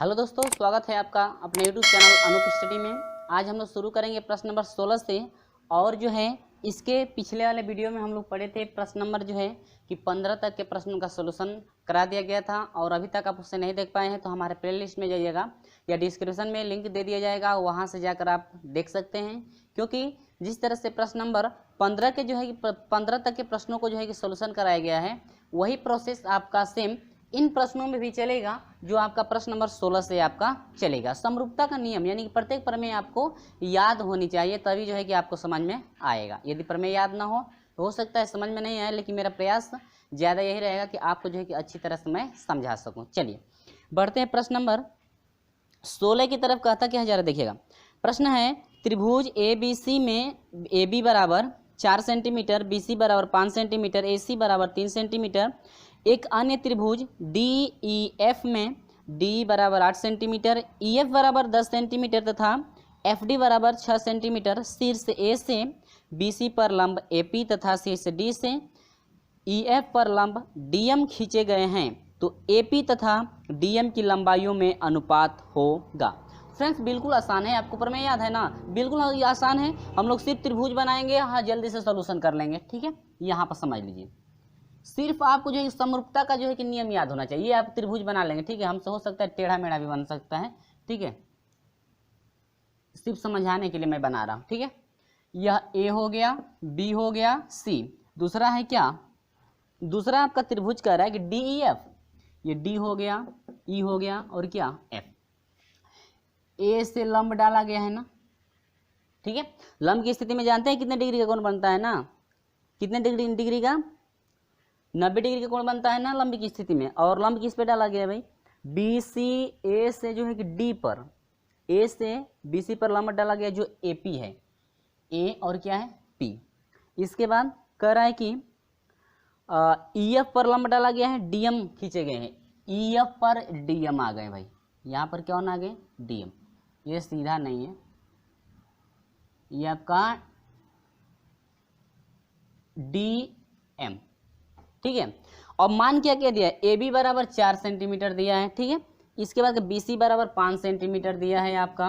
Hello दोस्तों, स्वागत है आपका अपने यूट्यूब चैनल अनूप स्टडी में। आज हम लोग शुरू करेंगे प्रश्न नंबर 16 से। और जो है इसके पिछले वाले वीडियो में हम लोग पढ़े थे प्रश्न नंबर जो है कि 15 तक के प्रश्नों का सोल्यूशन करा दिया गया था। और अभी तक आप उससे नहीं देख पाए हैं तो हमारे प्लेलिस्ट में जाइएगा या डिस्क्रिप्शन में लिंक दे दिया जाएगा, वहाँ से जाकर आप देख सकते हैं। क्योंकि जिस तरह से प्रश्न नंबर 15 के जो है कि 15 तक के प्रश्नों को जो है कि सोल्यूशन कराया गया है, वही प्रोसेस आपका सेम इन प्रश्नों में भी चलेगा जो आपका प्रश्न नंबर 16 से आपका चलेगा। समरूपता का नियम यानी कि प्रत्येक प्रमेय आपको याद होनी चाहिए, तभी जो है कि आपको समझ में आएगा। यदि प्रमेय याद ना हो सकता है समझ में नहीं आए, लेकिन मेरा प्रयास ज़्यादा यही रहेगा कि आपको जो है कि अच्छी तरह से मैं समझा सकूं। चलिए बढ़ते हैं प्रश्न नंबर 16 की तरफ। कहता क्या है जरा देखिएगा। प्रश्न है त्रिभुज ए बी सी में ए बी बराबर 4 सेंटीमीटर, बी सी बराबर 5 सेंटीमीटर, ए सी बराबर 3 सेंटीमीटर। एक अन्य त्रिभुज डी ई एफ में डी बराबर 8 सेंटीमीटर, ई एफ बराबर 10 सेंटीमीटर तथा एफ डी बराबर 6 सेंटीमीटर शीर्ष ए से बी सी पर लंब ए पी तथा शीर्ष डी से ई एफ पर लंब डी एम खींचे गए हैं, तो ए पी तथा डी एम की लंबाइयों में अनुपात होगा। फ्रेंड्स बिल्कुल आसान है, आपको प्रमेय याद है ना, बिल्कुल आसान है। हम लोग सिर्फ त्रिभुज बनाएंगे, हाँ जल्दी से सोल्यूशन कर लेंगे। ठीक है, यहाँ पर समझ लीजिए, सिर्फ आपको जो है समरूपता का जो है कि नियम याद होना चाहिए। आप त्रिभुज बना लेंगे, ठीक है। हमसे हो सकता है टेढ़ा मेढ़ा भी बन सकता है, ठीक है, सिर्फ समझाने के लिए मैं बना रहा हूँ। ठीक है, यह ए हो गया, बी हो गया, सी। दूसरा है क्या, दूसरा आपका त्रिभुज कह रहा है कि डी ई एफ, ये डी हो गया, ई हो गया और क्या एफ। ए से लंब डाला गया है ना, ठीक है। लंब की स्थिति में जानते हैं कितने डिग्री का कोण बनता है ना, कितने डिग्री का 90 डिग्री का कोण बनता है ना लंब की स्थिति में। और लंब किस पे डाला गया है भाई, बी सी ए से जो है कि डी पर, ए से बी सी पर लंब डाला गया जो ए पी है, ए और क्या है पी। इसके बाद कह रहा है कि ई एफ पर लंब डाला गया है, डी एम खींचे गए हैं, ई एफ पर डी एम आ गए भाई। यहाँ पर क्या आ गए डी एम, ये सीधा नहीं है, ये आपका डी एम, ठीक है। और मान क्या क्या दिया है, ए बी बराबर 4 सेंटीमीटर दिया है, ठीक है। इसके बाद बी सी बराबर 5 सेंटीमीटर दिया है आपका।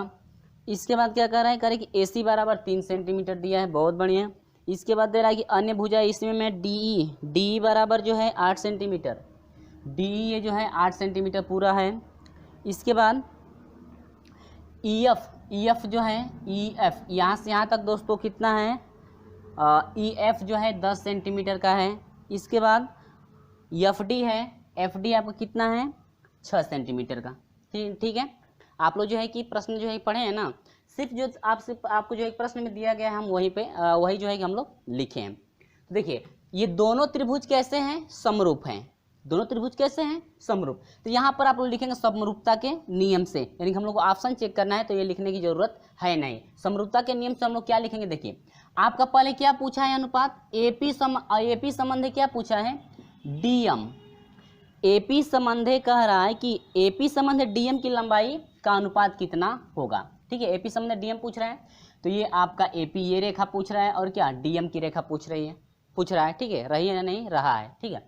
इसके बाद क्या कर रहा है, कि ए सी बराबर 3 सेंटीमीटर दिया है, बहुत बढ़िया। इसके बाद दे रहा है कि अन्य भुजा इसमें मैं डी बराबर जो है 8 सेंटीमीटर, डी ये जो है 8 सेंटीमीटर पूरा है। इसके बाद ई एफ जो है ई एफ, यहाँ से यहाँ तक दोस्तों कितना है, ई एफ जो है 10 सेंटीमीटर का है। इसके बाद एफ डी है, एफ डी आपका कितना है 6 सेंटीमीटर का, ठीक है। आप लोग जो है कि प्रश्न जो है पढ़े हैं ना, सिर्फ जो आपको जो एक प्रश्न में दिया गया है हम वही जो है कि हम लोग लिखे हैं। तो देखिए ये दोनों त्रिभुज कैसे हैं, समरूप हैं। दोनों त्रिभुज कैसे हैं, समरूप। तो यहाँ पर आप लोग लिखेंगे समरूपता के नियम से, यानी कि हम लोग को ऑप्शन चेक करना है तो ये लिखने की जरूरत है नहीं। समरूपता के नियम से हम लोग क्या लिखेंगे, देखिए आपका पहले क्या पूछा है अनुपात, एपी संबंध क्या पूछा है, डीएम। एपी संबंध कह रहा है कि एपी संबंध डीएम की लंबाई का अनुपात कितना होगा, ठीक है। एपी संबंध डीएम पूछ रहा है, तो ये आपका एपी ये रेखा पूछ रहा है और क्या डीएम की रेखा पूछ रहा है, ठीक है। रही है या नहीं, रहा है, ठीक है।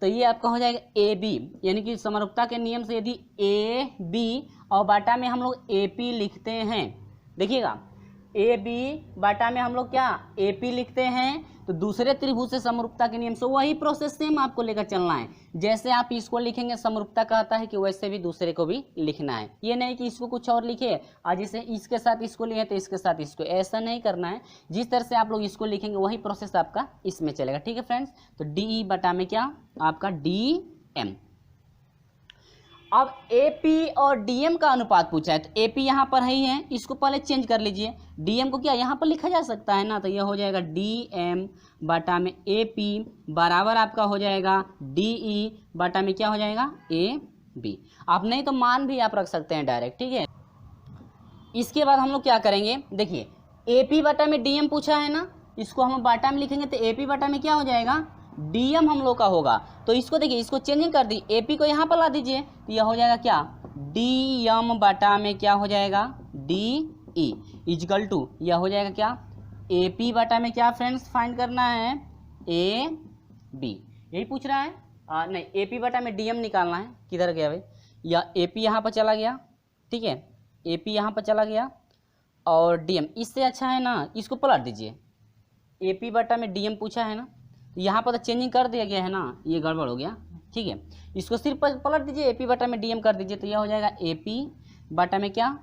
तो ये आपका हो जाएगा ए बी, यानी कि समरूपता के नियम से यदि ए बी और बाटा में हम लोग ए पी लिखते हैं, देखिएगा ए बी बाटा में हम लोग क्या ए पी लिखते हैं, तो दूसरे त्रिभुज से समरूपता के नियम से वही प्रोसेस सेम आपको लेकर चलना है। जैसे आप इसको लिखेंगे समरूपता कहता है कि वैसे भी दूसरे को भी लिखना है। ये नहीं कि इसको कुछ और लिखे और जैसे इसके साथ इसको लिखे तो इसके साथ इसको, ऐसा नहीं करना है। जिस तरह से आप लोग इसको लिखेंगे वही प्रोसेस आपका इसमें चलेगा, ठीक है फ्रेंड्स। तो डी ई बटा में क्या आपका डी एम। अब एपी और डीएम का अनुपात पूछा है, तो एपी यहाँ पर ही है, इसको पहले चेंज कर लीजिए। डीएम को क्या यहाँ पर लिखा जा सकता है ना, तो यह हो जाएगा डीएम बटा में एपी बराबर आपका हो जाएगा डीई बटा में क्या हो जाएगा ए बी। आप नहीं तो मान भी आप रख सकते हैं डायरेक्ट, ठीक है। इसके बाद हम लोग क्या करेंगे, देखिए एपी बटा में डीएम पूछा है ना, इसको हम बाटा में लिखेंगे तो एपी बटा में क्या हो जाएगा डीएम हम लोग का होगा। तो इसको देखिए, इसको चेंजिंग कर दी, एपी को यहाँ पर ला दीजिए, तो यह हो जाएगा क्या डीएम बटा में क्या हो जाएगा डी ई इजकल टू यह हो जाएगा क्या एपी बटा में क्या फ्रेंड्स फाइंड करना है ए बी, यही पूछ रहा है। नहीं, एपी बटा में डीएम निकालना है। किधर गया भाई, या एपी यहाँ पर चला गया, ठीक है, AP यहाँ पर चला गया और DM, इससे अच्छा है ना इसको पलट दीजिए, AP बटा में DM पूछा है ना, तो यहाँ पर तो चेंजिंग कर दिया गया है ना, ये गड़बड़ हो गया। ठीक है, इसको सिर्फ पलट दीजिए, AP बटा में DM कर दीजिए, तो यह हो जाएगा AP बटा में क्या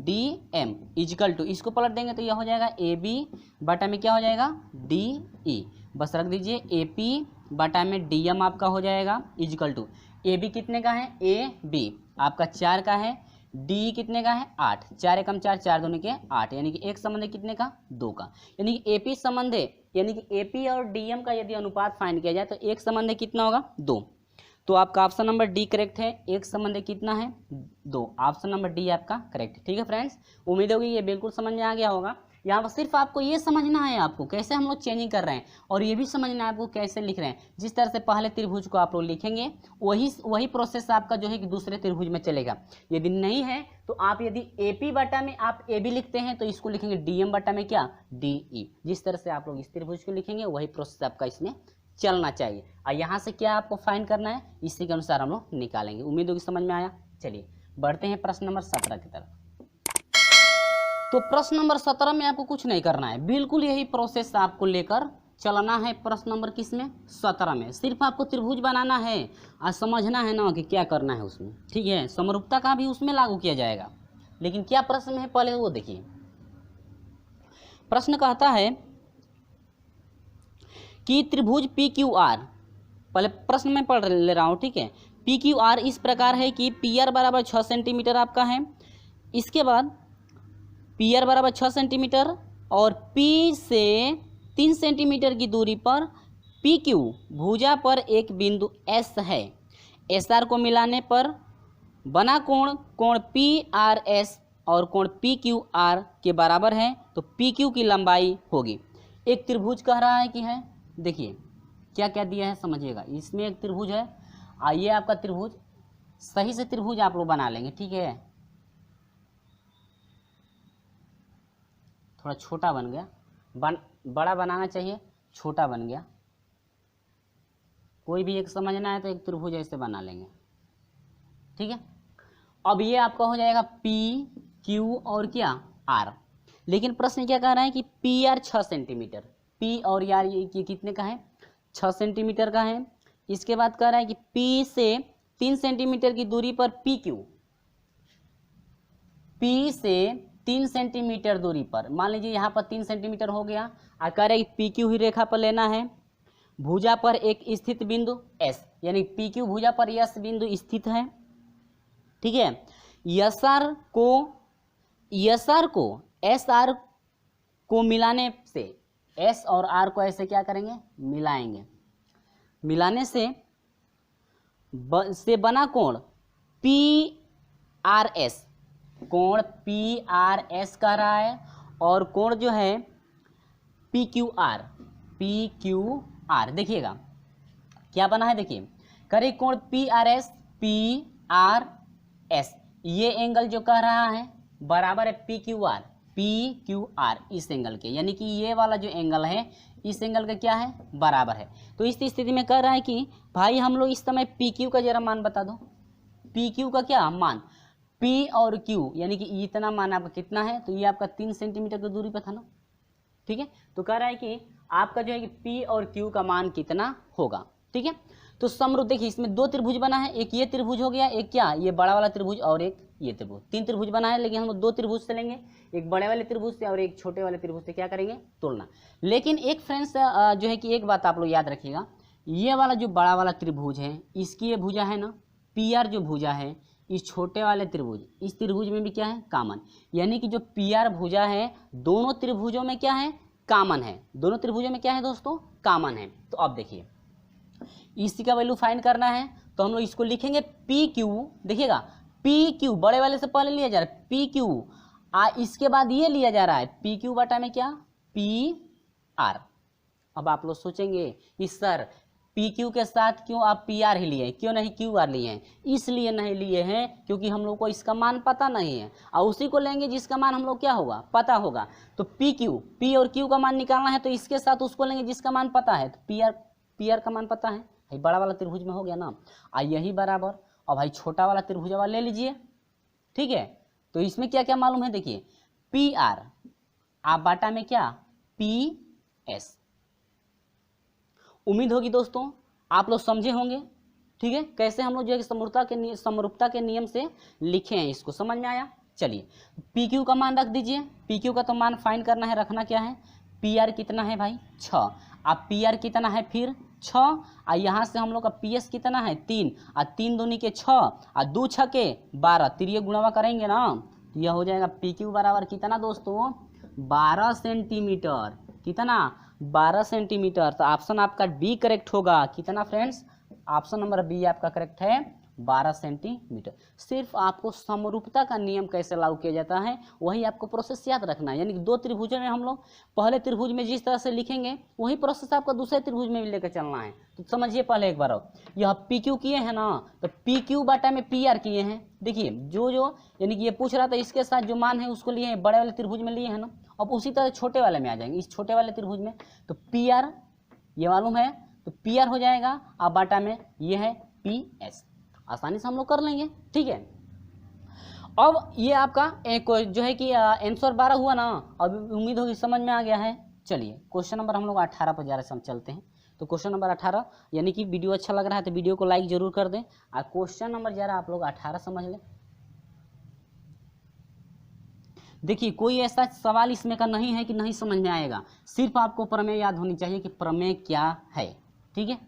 DM इजिकल टू, इसको पलट देंगे तो यह हो जाएगा AB बटा में क्या हो जाएगा DE, बस रख दीजिए AP बटा में DM आपका हो जाएगा इजिकल टू, AB कितने का है AB आपका 4 का है, डी कितने का है 8, 4 एकम 4, 4 दूनी के 8, यानी कि एक संबंध कितने का 2 का, यानी कि एपी संबंध यानी कि एपी और डीएम का यदि अनुपात फाइंड किया जाए तो एक संबंध कितना होगा 2। तो आपका ऑप्शन नंबर डी करेक्ट है, एक संबंध कितना है 2, ऑप्शन नंबर डी आपका करेक्ट है। ठीक है फ्रेंड्स, उम्मीद होगी ये बिल्कुल समझ में आ गया होगा। यहाँ पर सिर्फ आपको ये समझना है आपको कैसे हम लोग चेंजिंग कर रहे हैं, और ये भी समझना है आपको कैसे लिख रहे हैं। जिस तरह से पहले त्रिभुज को आप लोग लिखेंगे वही प्रोसेस आपका जो है कि दूसरे त्रिभुज में चलेगा। यदि नहीं है तो आप यदि AP बटा में आप AB लिखते हैं तो इसको लिखेंगे DM बटा में क्या DE। जिस तरह से आप लोग इस त्रिभुज को लिखेंगे वही प्रोसेस आपका इसमें चलना चाहिए। और यहाँ से क्या आपको फाइंड करना है इसी के अनुसार हम लोग निकालेंगे। उम्मीद होगी समझ में आया। चलिए बढ़ते हैं प्रश्न नंबर 17 की तरफ। तो प्रश्न नंबर 17 में आपको कुछ नहीं करना है, बिल्कुल यही प्रोसेस आपको लेकर चलना है। प्रश्न नंबर किस में 17 में सिर्फ आपको त्रिभुज बनाना है और समझना है ना कि क्या करना है उसमें। ठीक है, समरूपता का भी उसमें लागू किया जाएगा, लेकिन क्या प्रश्न है पहले वो देखिए। प्रश्न कहता है कि त्रिभुज PQR, पहले प्रश्न में पढ़ ले रहा हूँ। ठीक है, PQR इस प्रकार है कि PR बराबर 6 सेंटीमीटर आपका है, इसके बाद PR बराबर 6 सेंटीमीटर और P से 3 सेंटीमीटर की दूरी पर PQ भुजा पर एक बिंदु S है। SR को मिलाने पर बना कोण PRS और कोण PQR के बराबर है, तो PQ की लंबाई होगी। एक त्रिभुज कह रहा है कि है, देखिए क्या क्या दिया है समझिएगा। इसमें एक त्रिभुज है, आइए आपका त्रिभुज सही से त्रिभुज आप लोग बना लेंगे। ठीक है, थोड़ा छोटा बन गया, बड़ा बनाना चाहिए, छोटा बन गया। कोई भी एक समझना है तो एक त्रिभुज ऐसे बना लेंगे। ठीक है, अब ये आपका हो जाएगा P Q और क्या R। लेकिन प्रश्न क्या कह रहा है कि PR 6 सेंटीमीटर, P और R ये कितने का है 6 सेंटीमीटर का है। इसके बाद कह रहा है कि P से 3 सेंटीमीटर की दूरी पर PQ, P से 3 सेंटीमीटर दूरी पर, मान लीजिए यहाँ पर 3 सेंटीमीटर हो गया, और कह रहे हैं PQ ही रेखा पर लेना है, भुजा पर एक स्थित बिंदु S, यानी PQ भुजा पर S बिंदु स्थित है। ठीक है, SR को SR को मिलाने से S और R को ऐसे क्या करेंगे मिलाएंगे, मिलाने से बना कोण PRS, कोण PRS कह रहा है, और कोण जो है PQR देखिएगा क्या बना है, देखिए करे कोण PRS ये एंगल जो कह रहा है बराबर है PQR इस एंगल के, यानी कि ये वाला जो एंगल है इस एंगल का क्या है बराबर है। तो इस स्थिति में कह रहा है कि भाई हम लोग इस समय PQ का जरा मान बता दो, PQ का क्या मान, P और Q यानी कि इतना मान आपका कितना है, तो ये आपका 3 सेंटीमीटर की दूरी पर था ना। ठीक है, तो कह रहा है कि आपका जो है कि P और Q का मान कितना होगा। ठीक है, तो समरूप देखिए इसमें 2 त्रिभुज बना है, एक ये त्रिभुज हो गया, एक क्या ये बड़ा वाला त्रिभुज और एक ये त्रिभुज, 3 त्रिभुज बना है। लेकिन हम लोग 2 त्रिभुज से लेंगे, एक बड़े वाले त्रिभुज से और एक छोटे वाले त्रिभुज से क्या करेंगे तुलना। लेकिन एक फ्रेंड्स जो है कि एक बात आप लोग याद रखिएगा, ये वाला जो बड़ा वाला त्रिभुज है इसकी ये भुजा है ना PR जो भुजा है, इस छोटे वाले त्रिभुज इस त्रिभुज में भी क्या है कामन, यानी कि जो PR भुजा है दोनों त्रिभुजों में क्या है कामन है, दोनों त्रिभुजों में क्या है दोस्तों कामन है। तो अब देखिए इसी का वैल्यू फाइंड करना है, तो हम लोग इसको लिखेंगे PQ, देखिएगा PQ बड़े वाले से पहले लिया जा रहा है PQ, इसके बाद ये लिया जा रहा है PQ बटा में क्या PR। अब आप लोग सोचेंगे कि सर PQ के साथ क्यों आप PR ही लिए, क्यों नहीं QR लिए हैं? इसलिए नहीं लिए हैं क्योंकि हम लोग को इसका मान पता नहीं है, और उसी को लेंगे जिसका मान हम लोग क्या होगा पता होगा। तो P और Q का मान निकालना है, तो इसके साथ उसको लेंगे जिसका मान पता है। तो PR का मान पता है, भाई बड़ा वाला त्रिभुज में हो गया ना, यही बराबर। और भाई छोटा वाला त्रिभुज वाला ले लीजिए। ठीक है, तो इसमें क्या क्या मालूम है, देखिए पी आर आप बाटा में क्या पी एस। उम्मीद होगी दोस्तों आप लोग समझे होंगे, ठीक है, कैसे हम लोग जो है समरूपता के नियम से लिखे हैं, इसको समझ में आया। चलिए पी क्यू का मान रख दीजिए, पी क्यू का तो मान फाइंड करना है, रखना क्या है, पी आर कितना है भाई 6, अब पी आर कितना है फिर 6, और यहाँ से हम लोग का पी एस कितना है 3, और 3 दूनी के 6 और 2 6 के 12, तिरिये गुणावा करेंगे ना तो यह हो जाएगा पी क्यू बराबर कितना दोस्तों 12 सेंटीमीटर, कितना 12 सेंटीमीटर। तो ऑप्शन आपका बी करेक्ट होगा, कितना फ्रेंड्स, ऑप्शन नंबर बी आपका करेक्ट है 12 सेंटीमीटर। सिर्फ आपको समरूपता का नियम कैसे लागू किया जाता है वही आपको प्रोसेस याद रखना है, यानी कि दो त्रिभुजों में हम लोग पहले त्रिभुज में जिस तरह से लिखेंगे वही प्रोसेस आपको दूसरे त्रिभुज में भी लेकर चलना है। तो समझिए पहले एक बार अब यह पी क्यू किए हैं ना, तो पी क्यू बाटा में पी आर किए हैं। देखिए जो यानी कि ये पूछ रहा था इसके साथ जो मान है उसको लिए हैं, बड़े वाले त्रिभुज में लिए हैं ना, अब उसी तरह छोटे वाले में आ जाएंगे, इस छोटे वाले त्रिभुज में तो पी आर ये मालूम है तो पी आर हो जाएगा, अब बाटा में ये है पी एस, आसानी से हम लोग कर लेंगे, ठीक है। अब ये आपका एक जो है कि आंसर 12 हुआ ना, अब उम्मीद होगी समझ में आ गया है। चलिए क्वेश्चन नंबर हम लोग 18 पर जा रहे हम चलते हैं। तो क्वेश्चन नंबर 18 यानी कि वीडियो अच्छा लग रहा है तो वीडियो को लाइक जरूर कर दें, और क्वेश्चन नंबर जरा आप लोग 18 समझ लें। देखिए कोई ऐसा सवाल इसमें का नहीं है कि नहीं समझ में आएगा, सिर्फ आपको प्रमेय याद होनी चाहिए कि प्रमेय क्या है, ठीक है।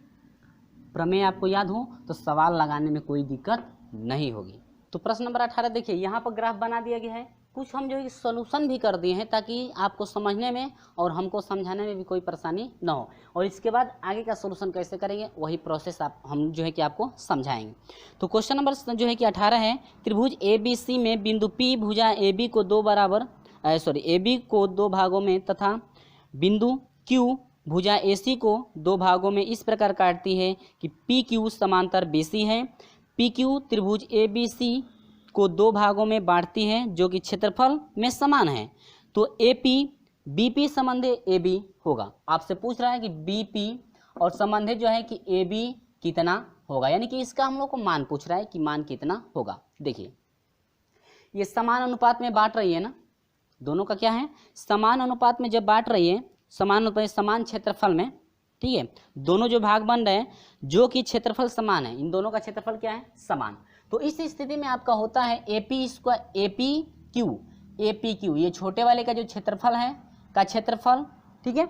प्रमेय आपको याद हो तो सवाल लगाने में कोई दिक्कत नहीं होगी। तो प्रश्न नंबर 18 देखिए यहाँ पर ग्राफ बना दिया गया है, कुछ हम जो है सोल्यूशन भी कर दिए हैं ताकि आपको समझने में और हमको समझाने में भी कोई परेशानी ना हो, और इसके बाद आगे का सोल्यूशन कैसे करेंगे वही प्रोसेस हम जो है कि आपको समझाएंगे। तो क्वेश्चन नंबर जो है कि 18 है, त्रिभुज ए बी सी में बिंदु पी भुजा ए बी को ए बी को 2 भागों में तथा बिंदु क्यू भुजा AC को 2 भागों में इस प्रकार काटती है कि PQ समांतर BC है। PQ त्रिभुज ABC को 2 भागों में बांटती है जो कि क्षेत्रफल में समान है। तो AP BP संबंधे AB होगा। आपसे पूछ रहा है कि BP और संबंधे जो है कि AB कितना होगा, यानी कि इसका हम लोग को मान पूछ रहा है कि मान कितना होगा। देखिए ये समान अनुपात में बांट रही है ना, दोनों का क्या है समान अनुपात में जब बांट रही है, समान क्षेत्रफल में, ठीक है, दोनों जो भाग बन रहे हैं जो कि क्षेत्रफल समान है, इन दोनों का क्षेत्रफल क्या है समान। तो इस स्थिति में आपका होता है AP क्यू ये छोटे वाले का जो क्षेत्रफल है का क्षेत्रफल, ठीक है,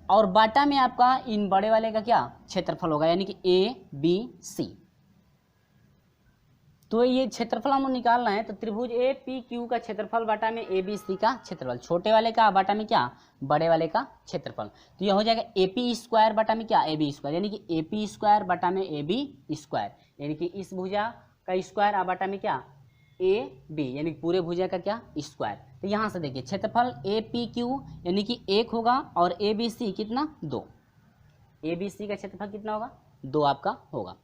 और बाटा में आपका इन बड़े वाले का क्या क्षेत्रफल होगा, यानी कि ABC। तो ये क्षेत्रफल हम निकालना है, तो त्रिभुज APQ का क्षेत्रफल बाटा में ABC का क्षेत्रफल, छोटे वाले का बाटा में क्या बड़े वाले का क्षेत्रफल, तो यह हो जाएगा AP स्क्वायर बाटा में क्या AB स्क्वायर, यानी कि AP स्क्वायर बाटा में AB स्क्वायर, यानी कि इस भुजा का स्क्वायर बाटा में क्या AB, यानी कि पूरे भुजा का क्या स्क्वायर। तो यहाँ से देखिए क्षेत्रफल APQ यानी कि 1 होगा और ABC कितना 2, ABC का क्षेत्रफल कितना होगा 2 आपका होगा।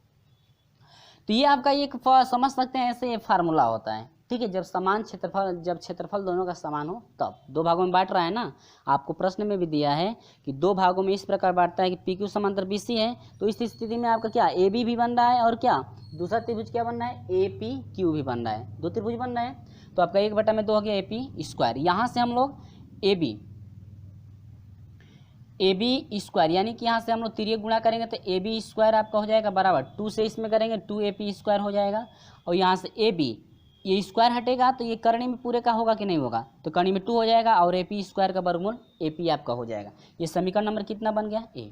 तो ये आपका एक समझ सकते हैं ऐसे फार्मूला होता है, ठीक है, जब क्षेत्रफल दोनों का समान हो तब 2 भागों में बांट रहा है ना। आपको प्रश्न में भी दिया है कि 2 भागों में इस प्रकार बांटता है कि PQ समांतर BC है, तो इस स्थिति में आपका क्या AB भी बन रहा है और क्या दूसरा त्रिभुज क्या बन रहा है APQ भी बन रहा है, 2 त्रिभुज बन रहे हैं। तो आपका 1/2 हो गया AP स्क्वायर, यहाँ से हम लोग AB स्क्वायर यानी कि यहाँ से हम लोग तिरिये गुणा करेंगे तो AB स्क्वायर आपका हो जाएगा बराबर 2 से इसमें करेंगे 2AP स्क्वायर हो जाएगा, और यहाँ से AB ये स्क्वायर हटेगा तो ये करनी में पूरे का होगा कि नहीं होगा, तो करनी में 2 हो जाएगा और AP स्क्वायर का वर्गमूल AP आपका हो जाएगा। ये समीकरण नंबर कितना बन गया A।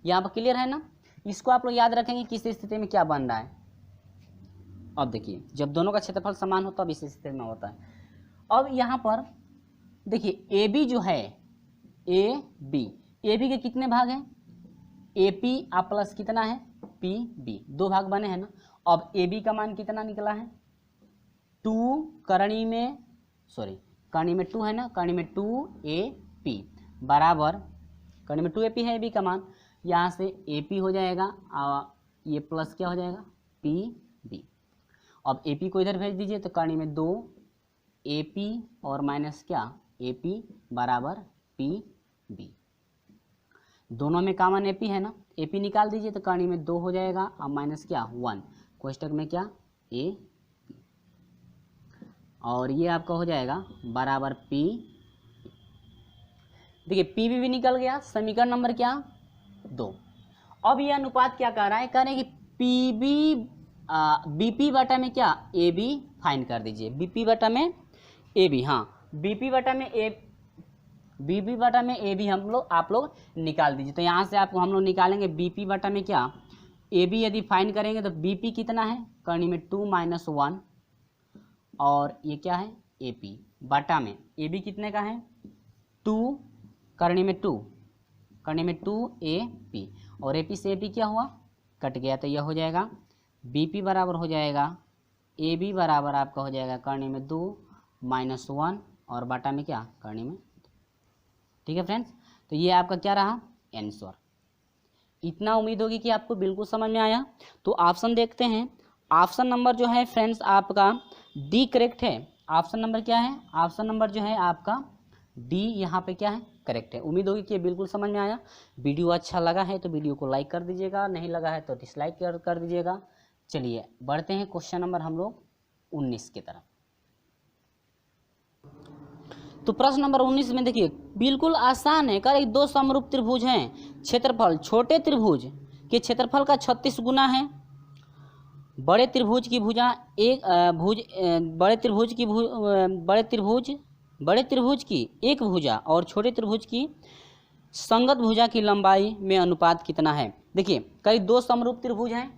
यहाँ पर क्लियर है ना, इसको आप लोग याद रखेंगे किस स्थिति में क्या बन रहा है। अब देखिए जब दोनों का क्षेत्रफल समान हो तब इस स्थिति में होता है। अब यहाँ पर देखिए AB जो है AB के कितने भाग हैं AP आप प्लस कितना है PB, 2 भाग बने हैं ना। अब AB का मान कितना निकला है 2, करणी में 2 है ना, करणी में 2AP बराबर करणी में 2AP है AB का मान, यहाँ से AP हो जाएगा ये प्लस क्या हो जाएगा PB। अब AP को इधर भेज दीजिए तो करणी में 2AP और माइनस क्या AP बराबर PB, दोनों में कॉमन AP है ना, AP निकाल दीजिए तो करणी में 2 हो जाएगा और माइनस क्या 1, कोष्टक में क्या AP। और ये आपका हो जाएगा बराबर पी। देखिए पी भी निकल गया, समीकरण नंबर क्या 2। अब ये अनुपात क्या कह रहा है, कह रहे हैं कि पी बी बीपी बटा में क्या ए बी फाइंड कर दीजिए, बीपी बटा में ए बी, हाँ बीपी बटा में ए बी आप लोग निकाल दीजिए। तो यहाँ से आपको हम लोग निकालेंगे बीपी बटा में क्या ए बी, यदि फाइंड करेंगे तो बीपी कितना है करनी में 2 - 1, और ये क्या है ए पी बटा में ए बी कितने का है 2 करने में 2 ए पी, और ए पी से ए पी क्या हुआ कट गया, तो यह हो जाएगा बी पी बराबर हो जाएगा ए बी बराबर आपका हो जाएगा करने में 2 - 1 और बटा में क्या करने में। ठीक है फ्रेंड्स, तो ये आपका क्या रहा आंसर। इतना उम्मीद होगी कि आपको बिल्कुल समझ में आया। तो ऑप्शन देखते हैं, ऑप्शन नंबर जो है फ्रेंड्स आपका डी करेक्ट है। ऑप्शन नंबर क्या है, ऑप्शन नंबर जो है आपका डी यहाँ पे क्या है करेक्ट है। उम्मीद होगी कि ये बिल्कुल समझ में आया। वीडियो अच्छा लगा है तो वीडियो को लाइक कर दीजिएगा, नहीं लगा है तो डिसलाइक कर दीजिएगा। चलिए बढ़ते हैं क्वेश्चन नंबर हम लोग 19 की तरफ। तो प्रश्न नंबर 19 में देखिए बिल्कुल आसान है, कर दो समरूप त्रिभुज हैं, क्षेत्रफल छोटे त्रिभुज के क्षेत्रफल का 36 गुना है, बड़े त्रिभुज की भुजा बड़े त्रिभुज की एक भुजा और छोटे त्रिभुज की संगत भुजा की लंबाई में अनुपात कितना है। देखिए कई दो समरूप त्रिभुज हैं,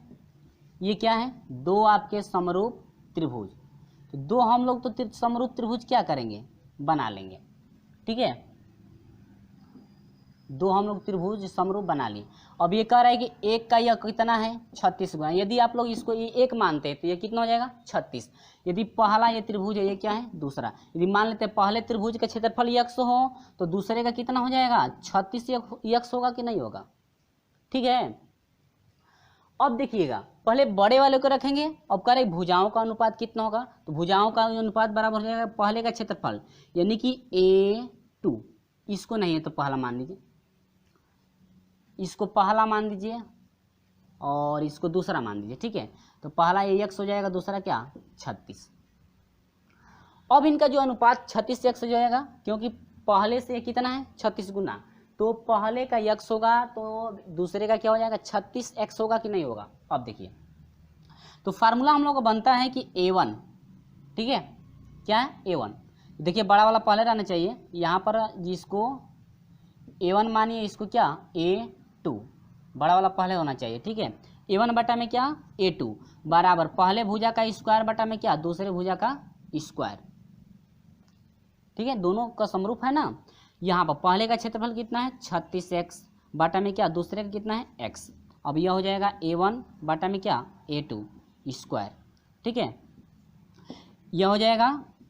ये क्या है दो आपके समरूप त्रिभुज, तो दो हम लोग तो समरूप त्रिभुज क्या करेंगे बना लेंगे। ठीक है, दो हम लोग त्रिभुज समरूप बना लिए। अब ये कह रहा है कि एक का यह कितना है 36 गुना, यदि आप लोग इसको ये एक मानते हैं तो ये कितना हो जाएगा 36। यदि पहला ये त्रिभुज है, ये क्या है दूसरा, यदि मान लेते हैं पहले त्रिभुज का क्षेत्रफल यक्स हो तो दूसरे का कितना हो जाएगा 36 यक्स होगा कि नहीं होगा। ठीक है, अब देखिएगा पहले बड़े वाले को रखेंगे, अब कह रहे भुजाओं का अनुपात कितना होगा, तो भुजाओं का अनुपात बराबर हो जाएगा पहले का क्षेत्रफल यानी कि A2, इसको नहीं है तो पहला मान लीजिए, इसको पहला मान दीजिए और इसको दूसरा मान दीजिए। ठीक है, तो पहला AX हो जाएगा, दूसरा क्या 36। अब इनका जो अनुपात 36x हो जाएगा, क्योंकि पहले से कितना है 36 गुना, तो पहले का x होगा तो दूसरे का क्या हो जाएगा 36x होगा कि नहीं होगा। अब देखिए तो फार्मूला हम लोग को बनता है कि A1, ठीक है क्या है A1, देखिए बड़ा वाला पहले रहना चाहिए, यहाँ पर जिसको A1 मानिए इसको क्या A2, बड़ा वाला पहले होना चाहिए। ठीक है, A1 बटा में क्या A2 बराबर पहले भुजा का स्क्वायर बटा में क्या दूसरे भुजा का स्क्वायर। ठीक है, दोनों का समरूप है ना। यहाँ पर पहले का क्षेत्रफल कितना है 36x बटा में क्या दूसरे का कितना है x। अब यह हो जाएगा A1 बटा में क्या A2 स्क्वायर। ठीक है, यह हो जाएगा।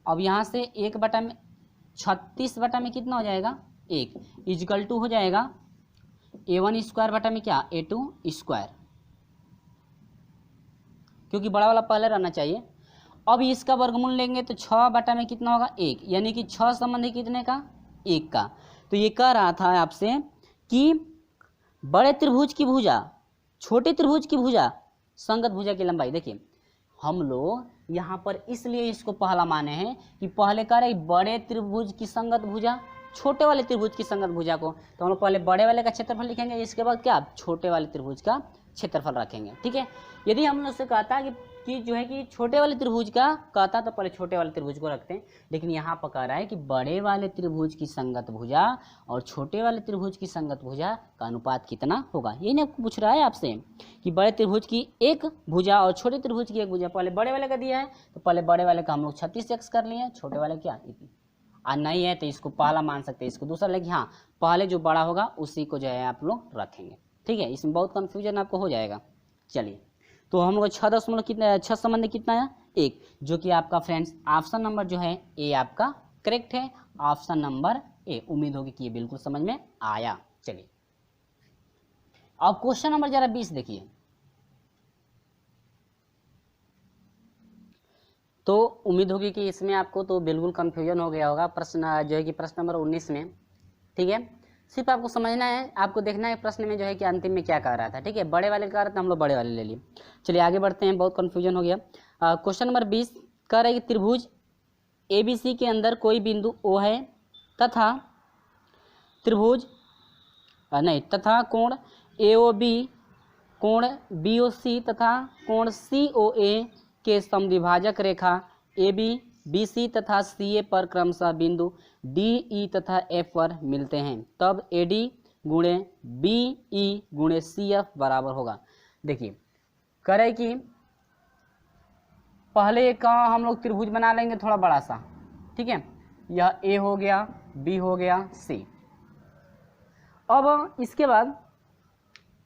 अब यहाँ से 1 बटा में 36 बटा में कितना हो जाएगा 1 इजकल टू हो जाएगा A1 स्क्वायर बटा में क्या A2 स्क्वायर, क्योंकि बड़ा वाला पहले रहना चाहिए। अब इसका वर्गमूल लेंगे तो 6 बटा में कितना होगा 1, यानी कि 6 संबंधी कितने का 1 का। तो ये कह रहा था आपसे कि बड़े त्रिभुज की भुजा छोटे त्रिभुज की भुजा संगत भुजा की लंबाई। देखिए हम लोग यहाँ पर इसलिए इसको पहला माने हैं कि पहले कह रहे बड़े त्रिभुज की संगत भुजा छोटे वाले त्रिभुज की संगत भुजा को, तो हम लोग पहले बड़े वाले का क्षेत्रफल लिखेंगे, इसके बाद क्या छोटे वाले त्रिभुज का क्षेत्रफल रखेंगे। ठीक है, यदि हम लोग से कहता कि जो है कि छोटे वाले त्रिभुज का कहता तो पहले छोटे वाले त्रिभुज को रखते हैं, लेकिन यहाँ पर कह रहा है कि बड़े वाले त्रिभुज की संगत भुजा और छोटे वाले त्रिभुज की संगत भुजा का अनुपात कितना होगा। यही नहीं आपको पूछ रहा है आपसे कि बड़े त्रिभुज की एक भुजा और छोटे त्रिभुज की एक भुजा, पहले बड़े वाले का दिया है तो पहले बड़े वाले का हम लोग 36x कर लिए, छोटे वाले क्या और नहीं है तो इसको पहला मान सकते हैं, इसको दूसरा, लेकिन हाँ पहले जो बड़ा होगा उसी को जो है आप लोग रखेंगे। ठीक है, इसमें बहुत कन्फ्यूजन आपको हो जाएगा। चलिए तो हम लोग 6 कितना 6 संबंध कितना है 1, जो कि आपका फ्रेंड्स ऑप्शन नंबर जो है ए आपका करेक्ट है, ऑप्शन नंबर ए। उम्मीद होगी कि ये बिल्कुल समझ में आया। चलिए अब क्वेश्चन नंबर जरा 20 देखिए। तो उम्मीद होगी कि इसमें आपको तो बिल्कुल कंफ्यूजन हो गया होगा प्रश्न जो है कि प्रश्न नंबर 19 में। ठीक है, सिर्फ आपको समझना है, आपको देखना है प्रश्न में जो है कि अंतिम में क्या कह रहा था। ठीक है, बड़े वाले कह रहा था, हम लोग बड़े वाले ले लिए। चलिए आगे बढ़ते हैं, बहुत कंफ्यूजन हो गया। क्वेश्चन नंबर 20 कह रहा है कि त्रिभुज ABC के अंदर कोई बिंदु O है तथा त्रिभुज नहीं तथा कोण AOB, कोण BOC तथा कोण COA के समद्विभाजक रेखा AB, BC तथा CA पर क्रमशः बिंदु DE तथा F पर मिलते हैं, तब AD गुणे BE गुणे CF बराबर होगा। देखिए करें कि पहले का हम लोग त्रिभुज बना लेंगे थोड़ा बड़ा सा, ठीक है। यह A हो गया, B हो गया, C। अब इसके बाद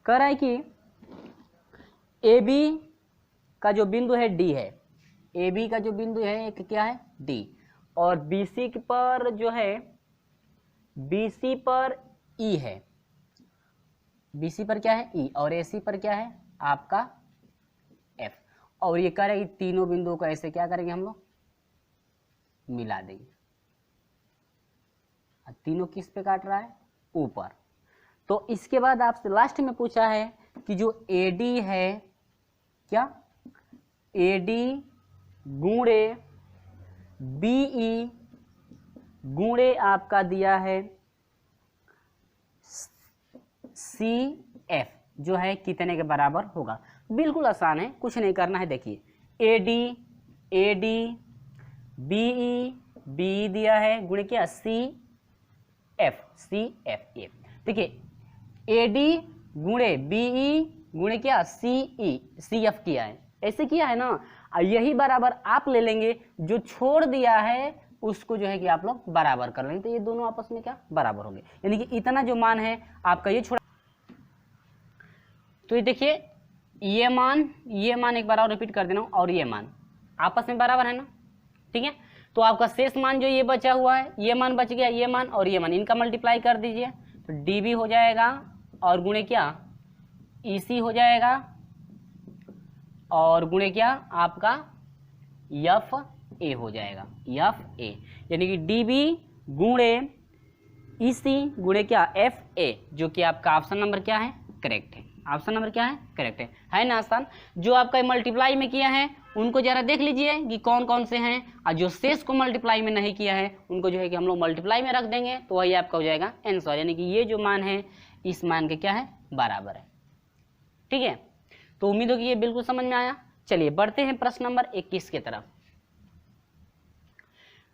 कह रहा है कि AB का जो बिंदु है D है, AB का जो बिंदु है एक क्या है D, और BC पर जो है BC पर E है, BC पर क्या है E, और AC पर क्या है आपका F। और ये कह रहे हैं कि तीनों बिंदुओं को ऐसे क्या करेंगे हम लोग मिला देंगे। तीनों किस पे काट रहा है ऊपर। तो इसके बाद आपसे लास्ट में पूछा है कि जो AD है क्या AD गुणे BE गुणे आपका दिया है CF जो है कितने के बराबर होगा। बिल्कुल आसान है, कुछ नहीं करना है। देखिए AD BE दिया है गुणे क्या CF देखिए AD गुणे BE गुणे क्या CF किया है, ऐसे किया है ना। यही बराबर आप ले लेंगे, जो छोड़ दिया है उसको जो है कि आप लोग बराबर कर लेंगे, तो ये दोनों आपस में क्या बराबर होंगे। यानी कि इतना जो मान है आपका ये छोड़ा, तो ये देखिए ये मान एक बार और रिपीट कर देना, और ये मान आपस में बराबर है ना, ठीक है। तो आपका शेष मान जो ये बचा हुआ है, ये मान बच गया, ये मान और ये मान, इनका मल्टीप्लाई कर दीजिए तो DB हो जाएगा और गुणे क्या EC हो जाएगा और गुणे क्या आपका FA हो जाएगा, FA। यानी कि DB गुणे EC गुणे क्या FA, जो कि आपका ऑप्शन नंबर क्या है करेक्ट है। ऑप्शन नंबर क्या है करेक्ट है ना आसान। जो आपका मल्टीप्लाई में किया है उनको जरा देख लीजिए कि कौन कौन से हैं, और जो शेष को मल्टीप्लाई में नहीं किया है उनको जो है कि हम लोग मल्टीप्लाई में रख देंगे, तो वही आपका हो जाएगा आंसर। यानी कि ये जो मान है इस मान के क्या है बराबर है, ठीक है। तो उम्मीद होगी ये बिल्कुल समझ में आया। चलिए बढ़ते हैं प्रश्न नंबर 21 की तरफ।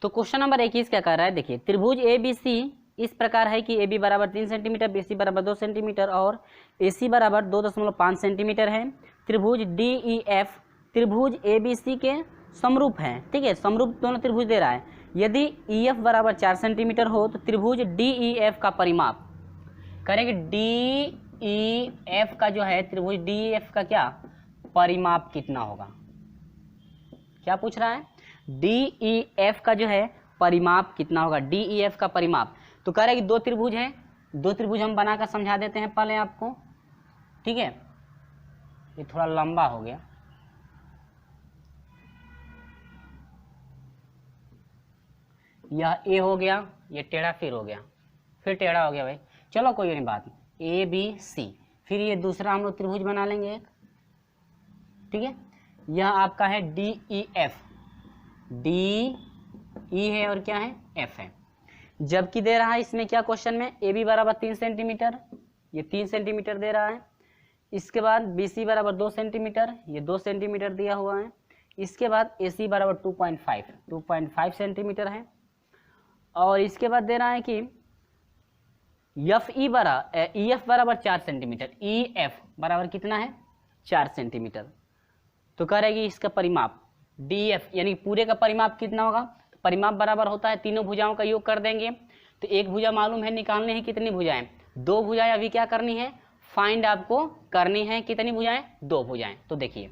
तो क्वेश्चन नंबर 21 क्या कर रहा है, देखिए त्रिभुज ABC इस प्रकार है कि AB बराबर 3 सेंटीमीटर, BC बराबर 2 सेंटीमीटर और AC बराबर 2.5 सेंटीमीटर है। त्रिभुज DEF त्रिभुज ABC के समरूप है, ठीक है, समरूप दोनों त्रिभुज दे रहा है। यदि EF बराबर 4 सेंटीमीटर हो तो त्रिभुज DEF का परिमाप करेंगे। DEF का जो है त्रिभुज DEF का क्या परिमाप कितना होगा, क्या पूछ रहा है, DEF का जो है परिमाप कितना होगा, DEF का परिमाप। तो कह रहा है कि दो त्रिभुज है, दो त्रिभुज हम बनाकर समझा देते हैं पहले आपको, ठीक है। ये थोड़ा लंबा हो गया, यह A हो गया, ये टेढ़ा फिर हो गया, फिर टेढ़ा हो गया भाई, चलो कोई नहीं बात, ABC। फिर ये दूसरा हम लोग त्रिभुज बना लेंगे एक, ठीक है। यह आपका है DEF, DE है और क्या है F है। जबकि दे रहा है इसमें क्या क्वेश्चन में AB बराबर 3 सेंटीमीटर, ये 3 सेंटीमीटर दे रहा है। इसके बाद BC बराबर 2 सेंटीमीटर, ये 2 सेंटीमीटर दिया हुआ है। इसके बाद AC बराबर 2.5 सेंटीमीटर है। और इसके बाद दे रहा है कि EF बराबर 4 सेंटीमीटर, EF बराबर कितना है 4 सेंटीमीटर। तो कह रहा है कि इसका परिमाप DF यानी पूरे का परिमाप कितना होगा, परिमाप बराबर होता है तीनों भुजाओं का योग कर देंगे। तो एक भुजा मालूम है, निकालने हैं कितनी भुजाएं, 2 भुजाएं अभी क्या करनी है फाइंड आपको करनी है, कितनी भुजाएं 2 भुजाएं। तो देखिए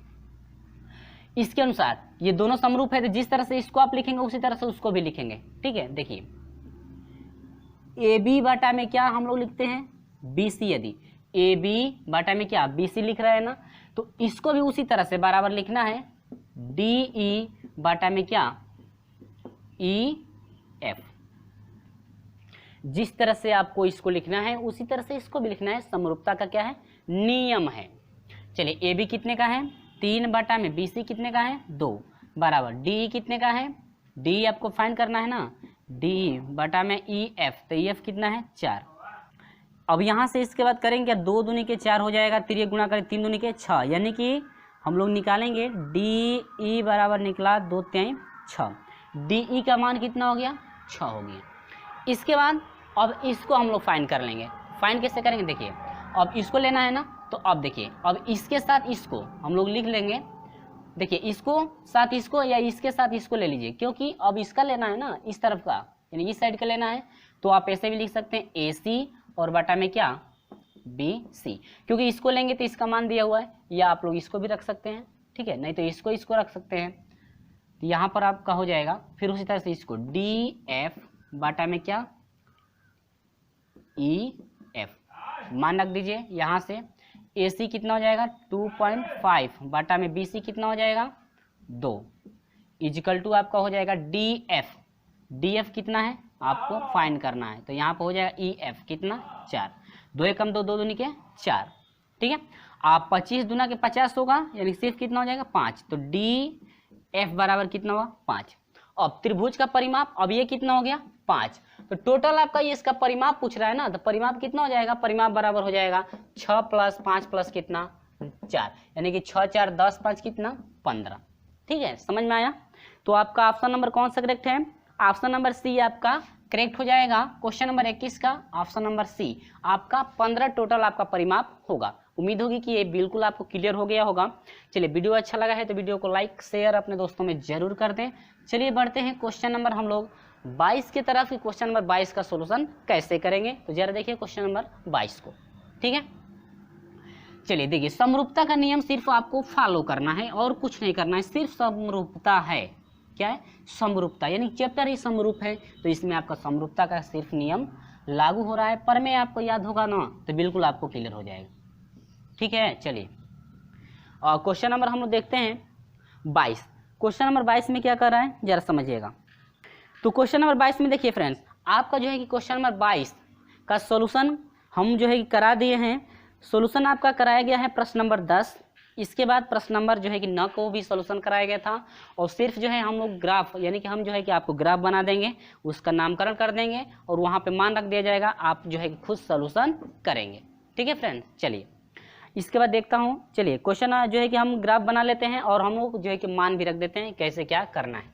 इसके अनुसार ये दोनों समरूप है, तो जिस तरह से इसको आप लिखेंगे उसी तरह से उसको भी लिखेंगे, ठीक है। देखिए AB बटा में क्या हम लोग लिखते हैं BC, यदि AB बटा में क्या BC लिख रहा है ना, तो इसको भी उसी तरह से बराबर लिखना है DE बटा में क्या EF। जिस तरह से आपको इसको लिखना है उसी तरह से इसको भी लिखना है, समरूपता का क्या है नियम है। चलिए AB कितने का है 3 बटा में BC कितने का है 2 बराबर DE कितने का है डी आपको फाइंड करना है ना, डी बटा में ई एफ, तो ई एफ कितना है 4। अब यहाँ से इसके बाद करेंगे क्या, 2 दूनी के 4 हो जाएगा, 3 गुणा करें 3 दूनी के 6, यानी कि हम लोग निकालेंगे डी ई बराबर निकला 2 3 6, डी ई का मान कितना हो गया 6 हो गया। इसके बाद अब इसको हम लोग फाइंड कर लेंगे। फाइंड कैसे करेंगे, देखिए अब इसको लेना है ना, तो अब देखिए अब इसके साथ इसको हम लोग लिख लेंगे। देखिए इसको साथ इसको या इसके साथ इसको ले लीजिए, क्योंकि अब इसका लेना है ना इस तरफ का, यानी इस साइड का लेना है, तो आप ऐसे भी लिख सकते हैं ए सी और बटा में क्या बी सी, क्योंकि इसको लेंगे तो इसका मान दिया हुआ है, या आप लोग इसको भी रख सकते हैं, ठीक है, नहीं तो इसको रख सकते हैं, तो यहाँ पर आपका हो जाएगा। फिर उसी तरह से इसको डी एफ बटा में क्या ई एफ मान रख दीजिए। यहाँ से ए सी कितना हो जाएगा 2.5 बटा में बी सी कितना हो जाएगा 2 इजिकल टू आपका हो जाएगा डी एफ। डी एफ कितना है आपको फाइंड करना है, तो यहाँ पर हो जाएगा ई एफ कितना 4, 2 एकम 2, 2 दूनी के 4, ठीक है। आप 25 दूना के 50 होगा, यानी सिर्फ कितना हो जाएगा 5, तो डी एफ बराबर कितना हुआ 5। अब त्रिभुज का परिमाप, अब ये कितना हो गया 5, तो टोटल आपका ये इसका परिमाप पूछ रहा है ना, तो परिमाप कितना हो जाएगा, परिमाप बराबर हो जाएगा 6 + 5 + कितना 4, यानी कि 6 4 10 5 कितना 15, ठीक है, समझ में आया। तो आपका ऑप्शन नंबर कौन सा करेक्ट है, ऑप्शन नंबर सी आपका करेक्ट हो जाएगा। क्वेश्चन नंबर 21 का ऑप्शन नंबर सी आपका 15 टोटल आपका परिमाप होगा। उम्मीद होगी कि ये बिल्कुल आपको क्लियर हो गया होगा। चलिए वीडियो अच्छा लगा है तो वीडियो को लाइक शेयर अपने दोस्तों में जरूर कर दें। चलिए बढ़ते हैं क्वेश्चन नंबर हम लोग 22 की तरफ। कि क्वेश्चन नंबर 22 का सोल्यूशन कैसे करेंगे, तो जरा देखिए क्वेश्चन नंबर 22 को, ठीक है। चलिए देखिए, समरूपता का नियम सिर्फ आपको फॉलो करना है और कुछ नहीं करना है, सिर्फ समरूपता है। क्या है समरूपता, यानी चैप्टर ही समरूप है, तो इसमें आपका समरूपता का सिर्फ नियम लागू हो रहा है। पर में आपको याद होगा ना, तो बिल्कुल आपको क्लियर हो जाएगा, ठीक है। चलिए क्वेश्चन नंबर हम लोग देखते हैं 22। क्वेश्चन नंबर 22 में क्या कर रहा है जरा समझिएगा। तो क्वेश्चन नंबर 22 में देखिए फ्रेंड्स, आपका जो है कि क्वेश्चन नंबर 22 का सॉल्यूशन हम जो है कि करा दिए हैं। सॉल्यूशन आपका कराया गया है प्रश्न नंबर 10। इसके बाद प्रश्न नंबर जो है कि 9 को भी सॉल्यूशन कराया गया था, और सिर्फ जो है हम लोग ग्राफ, यानी कि हम जो है कि आपको ग्राफ बना देंगे, उसका नामकरण कर देंगे और वहाँ पे मान रख दिया जाएगा, आप जो है कि खुद सॉल्यूशन करेंगे, ठीक है फ्रेंड्स। चलिए इसके बाद देखता हूँ। चलिए क्वेश्चन जो है कि हम ग्राफ बना लेते हैं और हम लोग जो है कि मान भी रख देते हैं कैसे क्या करना है।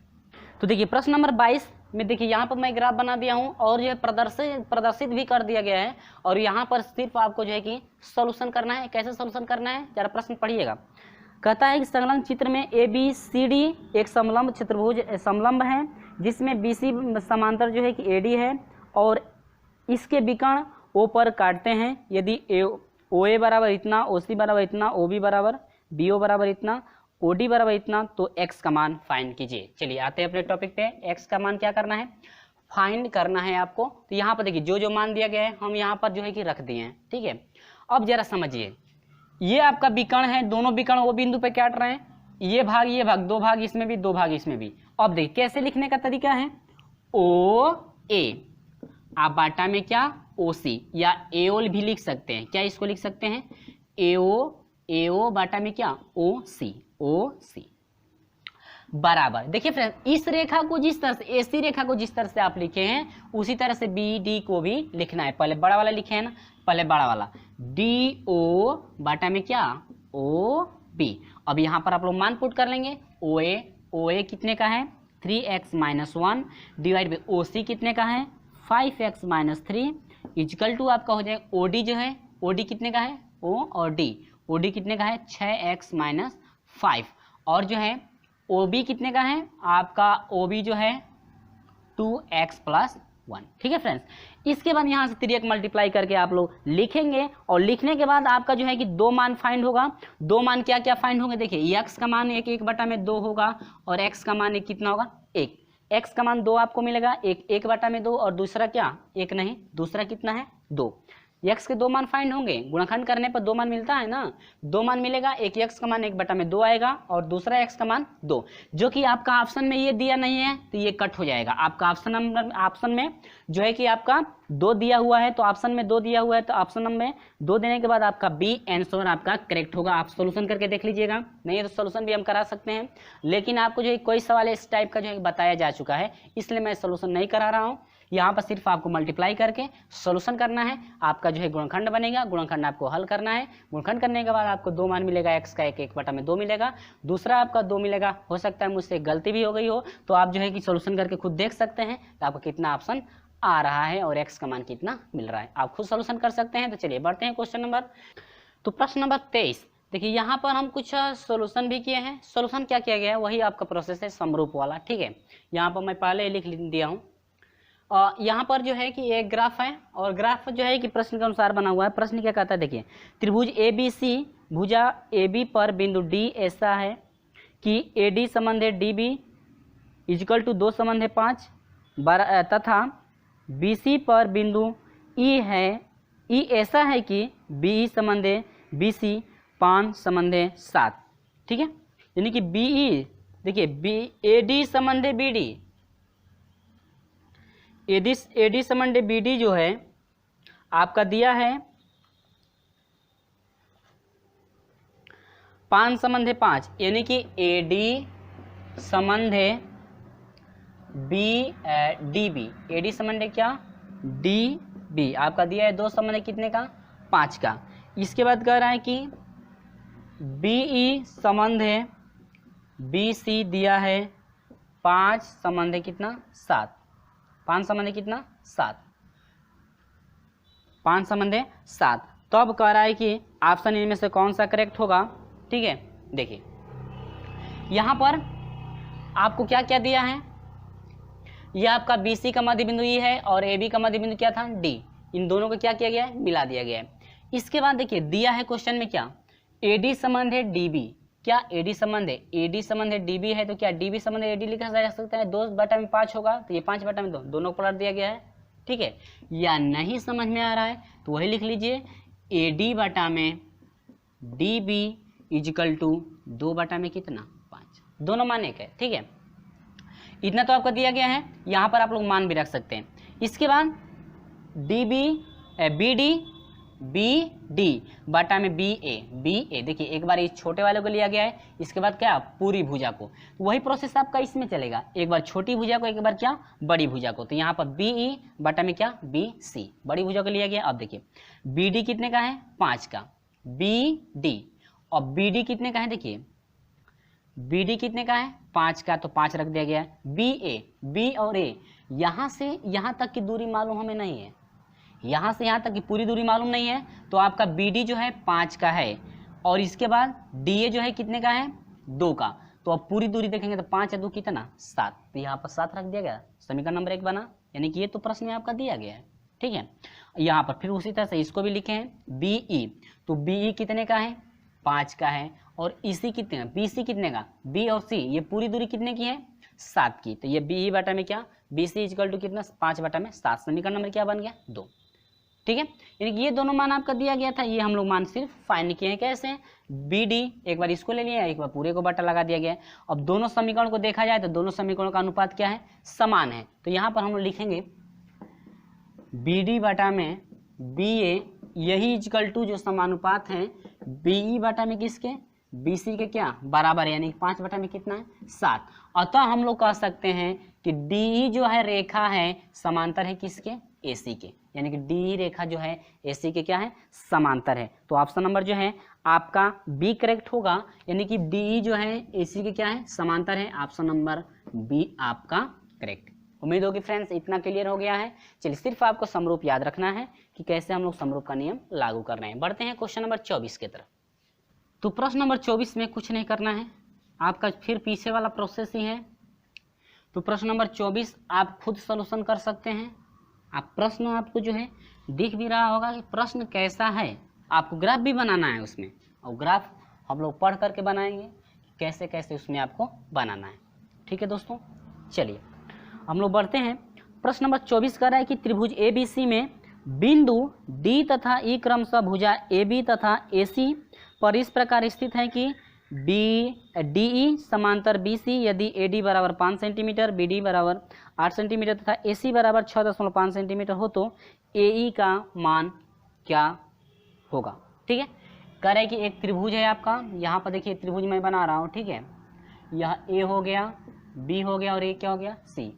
तो देखिए प्रश्न नंबर 22 में देखिए यहाँ पर मैं ग्राफ बना दिया हूँ और जो है प्रदर्शित भी कर दिया गया है, और यहाँ पर सिर्फ आपको जो है कि सॉल्यूशन करना है। कैसे सॉल्यूशन करना है जरा प्रश्न पढ़िएगा। कहता है कि संलग्न चित्र में ए बी सी डी एक समलंब चतुर्भुज समलंब है, जिसमें बी सी समांतर जो है कि ए डी है, और इसके विकर्ण ओ पर काटते हैं। यदि ओ ए बराबर इतना, ओ सी बराबर इतना, ओ बी बराबर बी ओ बराबर इतना, ओ डी बराबर इतना, तो x का मान फाइंड कीजिए। चलिए आते हैं अपने टॉपिक पे। x का मान क्या करना है, फाइंड करना है आपको। तो यहाँ पर देखिए जो जो मान दिया गया है हम यहाँ पर जो है कि रख दिए हैं, ठीक है। अब जरा समझिए, ये आपका विकर्ण है, दोनों विकर्ण वो बिंदु पे काट रहे हैं, ये भाग 2 भाग इसमें भी, 2 भाग इसमें भी। अब देखिए कैसे लिखने का तरीका है, ओ ए आप बाटा में क्या ओ सी, या एओल भी लिख सकते हैं। क्या इसको लिख सकते हैं एओ बाटा में क्या ओ सी बराबर। देखिए फ्रेंड, इस रेखा को जिस तरह से, एसी रेखा को जिस तरह से आप लिखे हैं उसी तरह से बी डी को भी लिखना है। पहले बड़ा वाला लिखे हैं ना, पहले बड़ा वाला डी ओ बाटा में क्या ओ बी। अब यहाँ पर आप लोग मान पुट कर लेंगे। ओ ए कितने का है 3x - 1 डिवाइड बाई ओ सी कितने का है 5x - 3 इक्वल टू आपका हो जाएगा ओ डी जो है, ओ डी कितने का है ओ और डी, ओ डी कितने का है 6x - 5, और जो है ओ बी कितने का है आपका ओ बी जो है 2x + 1, ठीक है फ्रेंड्स। इसके बाद यहाँ से 3x मल्टीप्लाई करके आप लोग लिखेंगे, और लिखने के बाद आपका जो है कि 2 मान फाइंड होगा। 2 मान क्या क्या फाइंड होंगे, देखिए x का मान 1/2 होगा, और x का मान कितना होगा 1। x का मान 2 आपको मिलेगा, 1/2 और दूसरा क्या 1 नहीं, दूसरा कितना है 2। x के 2 मान फाइंड होंगे, गुणनखंड करने पर 2 मान मिलता है ना, 2 मान मिलेगा, एक x का मान 1/2 आएगा और दूसरा x का मान 2, जो कि आपका ऑप्शन में ये दिया नहीं है तो ये कट हो जाएगा। आपका ऑप्शन में जो है कि आपका 2 दिया हुआ है, तो ऑप्शन में 2 दिया हुआ है, तो ऑप्शन में 2 देने के बाद आपका बी आंसर आपका करेक्ट होगा। आप सोल्यूशन करके देख लीजिएगा, नहीं तो सोल्यूशन भी हम करा सकते हैं, लेकिन आपको जो है कोई सवाल इस टाइप का जो है बताया जा चुका है, इसलिए मैं सोल्यूशन नहीं करा रहा हूँ। यहाँ पर सिर्फ आपको मल्टीप्लाई करके सॉल्यूशन करना है, आपका जो है गुणनखंड बनेगा, गुणनखंड आपको हल करना है। गुणनखंड करने के बाद आपको 2 मान मिलेगा, x का 1/2 मिलेगा, दूसरा आपका 2 मिलेगा। हो सकता है मुझसे गलती भी हो गई हो, तो आप जो है कि सॉल्यूशन करके खुद देख सकते हैं कि आपको कितना ऑप्शन आ रहा है और x का मान कितना मिल रहा है, आप खुद सॉल्यूशन कर सकते हैं। तो चलिए बढ़ते हैं क्वेश्चन नंबर, तो प्रश्न नंबर 23। देखिए यहाँ पर हम कुछ सॉल्यूशन भी किए हैं। सॉल्यूशन क्या किया गया है, वही आपका प्रोसेस है समरूप वाला, ठीक है। यहाँ पर मैं पहले लिख दिया हूँ। यहाँ पर जो है कि एक ग्राफ है और ग्राफ जो है कि प्रश्न के अनुसार बना हुआ है। प्रश्न क्या कहता है, देखिए त्रिभुज ABC भुजा AB पर बिंदु D ऐसा है कि AD संबंध है DB इक्वल टू 2 संबंध है 5 तथा BC पर बिंदु E है, E ऐसा है कि BE संबंध है BC 5 संबंध है 7, ठीक है। यानी कि BE देखिए AD संबंध है BD, AD संबंध BD जो है आपका दिया है 5 संबंध है 5, यानी कि AD संबंध है DB, AD संबंध है क्या DB, आपका दिया है 2 संबंध है कितने का 5 का। इसके बाद कह रहा है कि BE संबंध है BC दिया है 5 संबंध है कितना 7, 5 संबंध है कितना 7, 5 संबंध है 7। तो अब कह रहा है कि ऑप्शन इनमें से कौन सा करेक्ट होगा, ठीक है। देखिए यहाँ पर आपको क्या क्या दिया है, यह आपका BC का मध्य बिंदु E है और AB का मध्य बिंदु क्या था D, इन दोनों को क्या किया गया है, मिला दिया गया है। इसके बाद देखिए दिया है क्वेश्चन में क्या, AD संबंध है DB, क्या AD संबंध है AD संबंध है DB है, तो क्या DB संबंध है AD लिखा जा सकता है, 2/5 होगा, तो ये 5/2 दोनों को पलट दिया गया है, ठीक है। या नहीं समझ में आ रहा है तो वही लिख लीजिए AD/DB इक्वल टू 2/में कितना 5, दोनों मान एक है, ठीक है। इतना तो आपको दिया गया है, यहाँ पर आप लोग मान भी रख सकते हैं। इसके बाद BD में BA देखिए एक बार इस छोटे वाले को लिया गया है, इसके बाद क्या पूरी भुजा को, तो वही प्रोसेस आपका इसमें चलेगा, एक बार छोटी भुजा को एक बार क्या बड़ी भुजा को। तो यहाँ पर BE में क्या BC बड़ी भुजा को लिया गया। अब देखिए BD कितने का है 5 का, BD और BD कितने का है, देखिए BD कितने का है 5 का, तो 5 रख दिया गया है। BA B और A यहाँ से यहाँ तक की दूरी मालूम हमें नहीं है, यहाँ से यहाँ तक की पूरी दूरी मालूम नहीं है, तो आपका BD जो है 5 का है और इसके बाद DA जो है कितने का है 2 का, तो अब पूरी दूरी देखेंगे तो 5 या 2 कितना 7, तो यहाँ पर 7 रख दिया गया, समीकरण नंबर 1 बना। यानी कि ये तो प्रश्न में आपका दिया गया है, ठीक है। यहाँ पर फिर उसी तरह से इसको भी लिखे हैं BE, तो BE कितने का है 5 का है और EC कितने का BC कितने का B और C ये पूरी दूरी कितने की है 7 की, तो ये BE में क्या BC इक्वल टू कितना 5/7, समीकरण नंबर क्या बन गया 2, ठीक है। यानी कि ये दोनों मान आपका दिया गया था, ये हम लोग मान सिर्फ फाइंड किए हैं। कैसे BD एक बार इसको ले लिया, एक बार पूरे को बटा लगा दिया गया है। अब दोनों समीकरण को देखा जाए तो दोनों समीकरणों का अनुपात क्या है समान है, तो यहाँ पर हम लोग लिखेंगे BD में BA यही इक्वल टू जो समानुपात है BE में किसके BC के क्या बराबर है, यानी 5 में कितना है 7। अतः हम लोग कह सकते हैं कि DE जो है रेखा है समांतर है किसके AC के, यानी कि DE रेखा जो है AC के क्या है समांतर है। तो ऑप्शन नंबर जो है आपका B करेक्ट होगा, यानी कि DE जो है AC के क्या है समांतर है, ऑप्शन नंबर B आपका करेक्ट। उम्मीद होगी फ्रेंड्स इतना क्लियर हो गया है। चलिए सिर्फ आपको समरूप याद रखना है कि कैसे हम लोग समरूप का नियम लागू कर रहे हैं। बढ़ते हैं क्वेश्चन नंबर 24 की तरफ। तो प्रश्न नंबर 24 में कुछ नहीं करना है, आपका फिर पीछे वाला प्रोसेस ही है। तो प्रश्न नंबर 24 आप खुद सॉल्यूशन कर सकते हैं। आप प्रश्न आपको जो है दिख भी रहा होगा कि प्रश्न कैसा है, आपको ग्राफ भी बनाना है उसमें, और ग्राफ हम लोग पढ़ करके बनाएंगे कैसे कैसे उसमें आपको बनाना है, ठीक है दोस्तों। चलिए हम लोग बढ़ते हैं। प्रश्न नंबर 24 कह रहा है कि त्रिभुज ABC में बिंदु डी तथा ई क्रमशः भुजा ए बी तथा ए सी पर इस प्रकार स्थित है कि डी ई समांतर बी सी यदि ए डी बराबर 5 सेंटीमीटर, बी डी बराबर 8 सेंटीमीटर तथा ए सी बराबर 6.5 सेंटीमीटर हो तो ए ई का मान क्या होगा। ठीक है, कह रहे हैं कि एक त्रिभुज है आपका, यहाँ पर देखिए त्रिभुज मैं बना रहा हूँ। ठीक है, यह ए हो गया, बी हो गया और ये क्या हो गया, सी।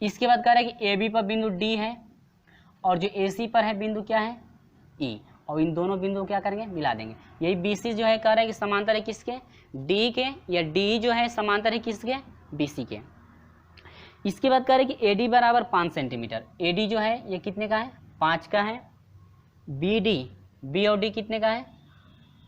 इसके बाद कह रहे हैं कि ए बी पर बिंदु डी है और जो ए सी पर है बिंदु क्या है, ई, और इन दोनों बिंदु क्या करेंगे, मिला देंगे। यही बी सी जो है कह रहे हैं कि समांतर है किसके, डी के, या डी जो है समांतर है किसके, बी सी के। इसके बाद कह रहे हैं कि ए डी बराबर 5 सेंटीमीटर, ए डी जो है ये कितने का है, 5 का है। बी डी, बी और डी कितने का है,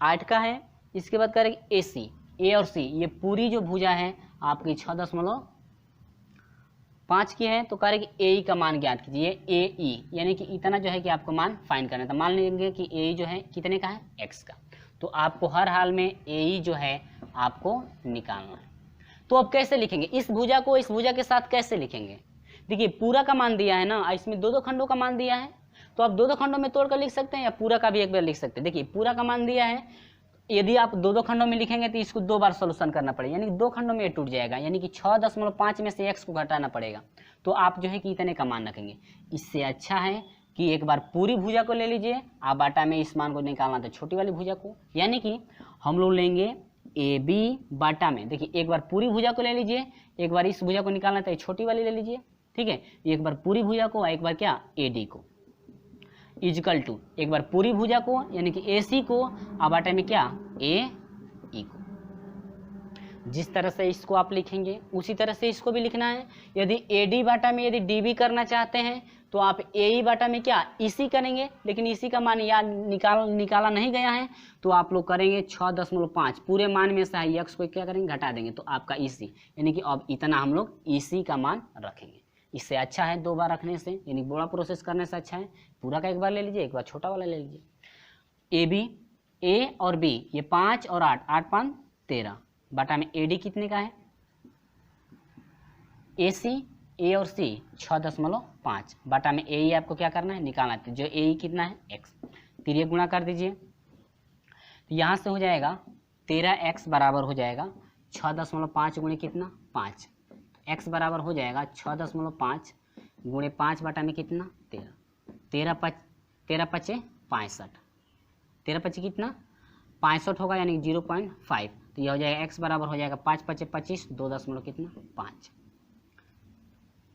8 का है। इसके बाद कह रहे हैं कि ए सी, ए और सी ये पूरी जो भुजा है आपकी 6.5 की है, तो कह रहे हैं कि ए ई का मान ज्ञात कीजिए। ए ई यानी कि इतना जो है कि आपको मान फाइंड करना था। मान लेंगे कि ए ई जो है कितने का है, एक्स का, तो आपको हर हाल में ए ई जो है आपको निकालना है। तो अब कैसे लिखेंगे इस भुजा को, इस भुजा के साथ कैसे लिखेंगे, देखिए पूरा का मान दिया है ना, इसमें दो खंडों का मान दिया है, तो आप दो खंडों में तोड़कर लिख सकते हैं या पूरा का भी एक बार लिख सकते हैं। देखिए पूरा का मान दिया है, यदि आप दो खंडों में लिखेंगे तो इसको 2 बार सोल्यूशन करना पड़ेगा, यानी कि 2 खंडों में ये टूट जाएगा, यानी कि 6.5 में से x को घटाना पड़ेगा, तो आप जो है कि इतने का मान रखेंगे। इससे अच्छा है कि एक बार पूरी भुजा को ले लीजिए, आप बाटा में इस मान को निकालना तो छोटी वाली भुजा को, यानी कि हम लोग लेंगे ए बी बाटा में। देखिए एक बार पूरी भुजा को ले लीजिए, एक बार इस भुजा को निकालना तो छोटी वाली ले लीजिए। ठीक है, एक बार पूरी भुजा को, एक बार क्या, ए डी को, इजकल टू एक बार पूरी भुजा को यानी कि ए सी को, अब बाटे में क्या, ए ई को। जिस तरह से इसको आप लिखेंगे उसी तरह से इसको भी लिखना है। यदि ए डी बाटा में यदि डी बी करना चाहते हैं तो आप ए ई बाटा में क्या, इसी करेंगे, लेकिन इसी का मान याद निकाला नहीं गया है, तो आप लोग करेंगे 6.5 पूरे मान में से एक्स को क्या करेंगे, घटा देंगे, तो आपका इसी, यानी कि अब इतना हम लोग इसी का मान रखेंगे। इससे अच्छा है 2 बार रखने से, यानी बड़ा प्रोसेस करने से अच्छा है पूरा का एक बार ले लीजिए, एक बार छोटा वाला ले लीजिए। ए बी, ए और बी ये 5 और 8, 8 5 13 बाटा में ए डी कितने का है, ए सी, ए और सी 6.5 बाटा में ए ई आपको क्या करना है, निकालना है, जो ए ई कितना है, एक्स, तिरिया गुणा कर दीजिए, तो यहाँ से हो जाएगा 13x बराबर हो जाएगा 6.5 गुणे कितना, 5, x बराबर हो जाएगा 6.5 गुणे 5 बाटा में कितना, 13, 13 पचे 65, 13 पचे कितना 65 होगा, यानी 0.5, तो यह हो जाएगा x बराबर हो जाएगा 5 पचे 25, 2 कितना 5,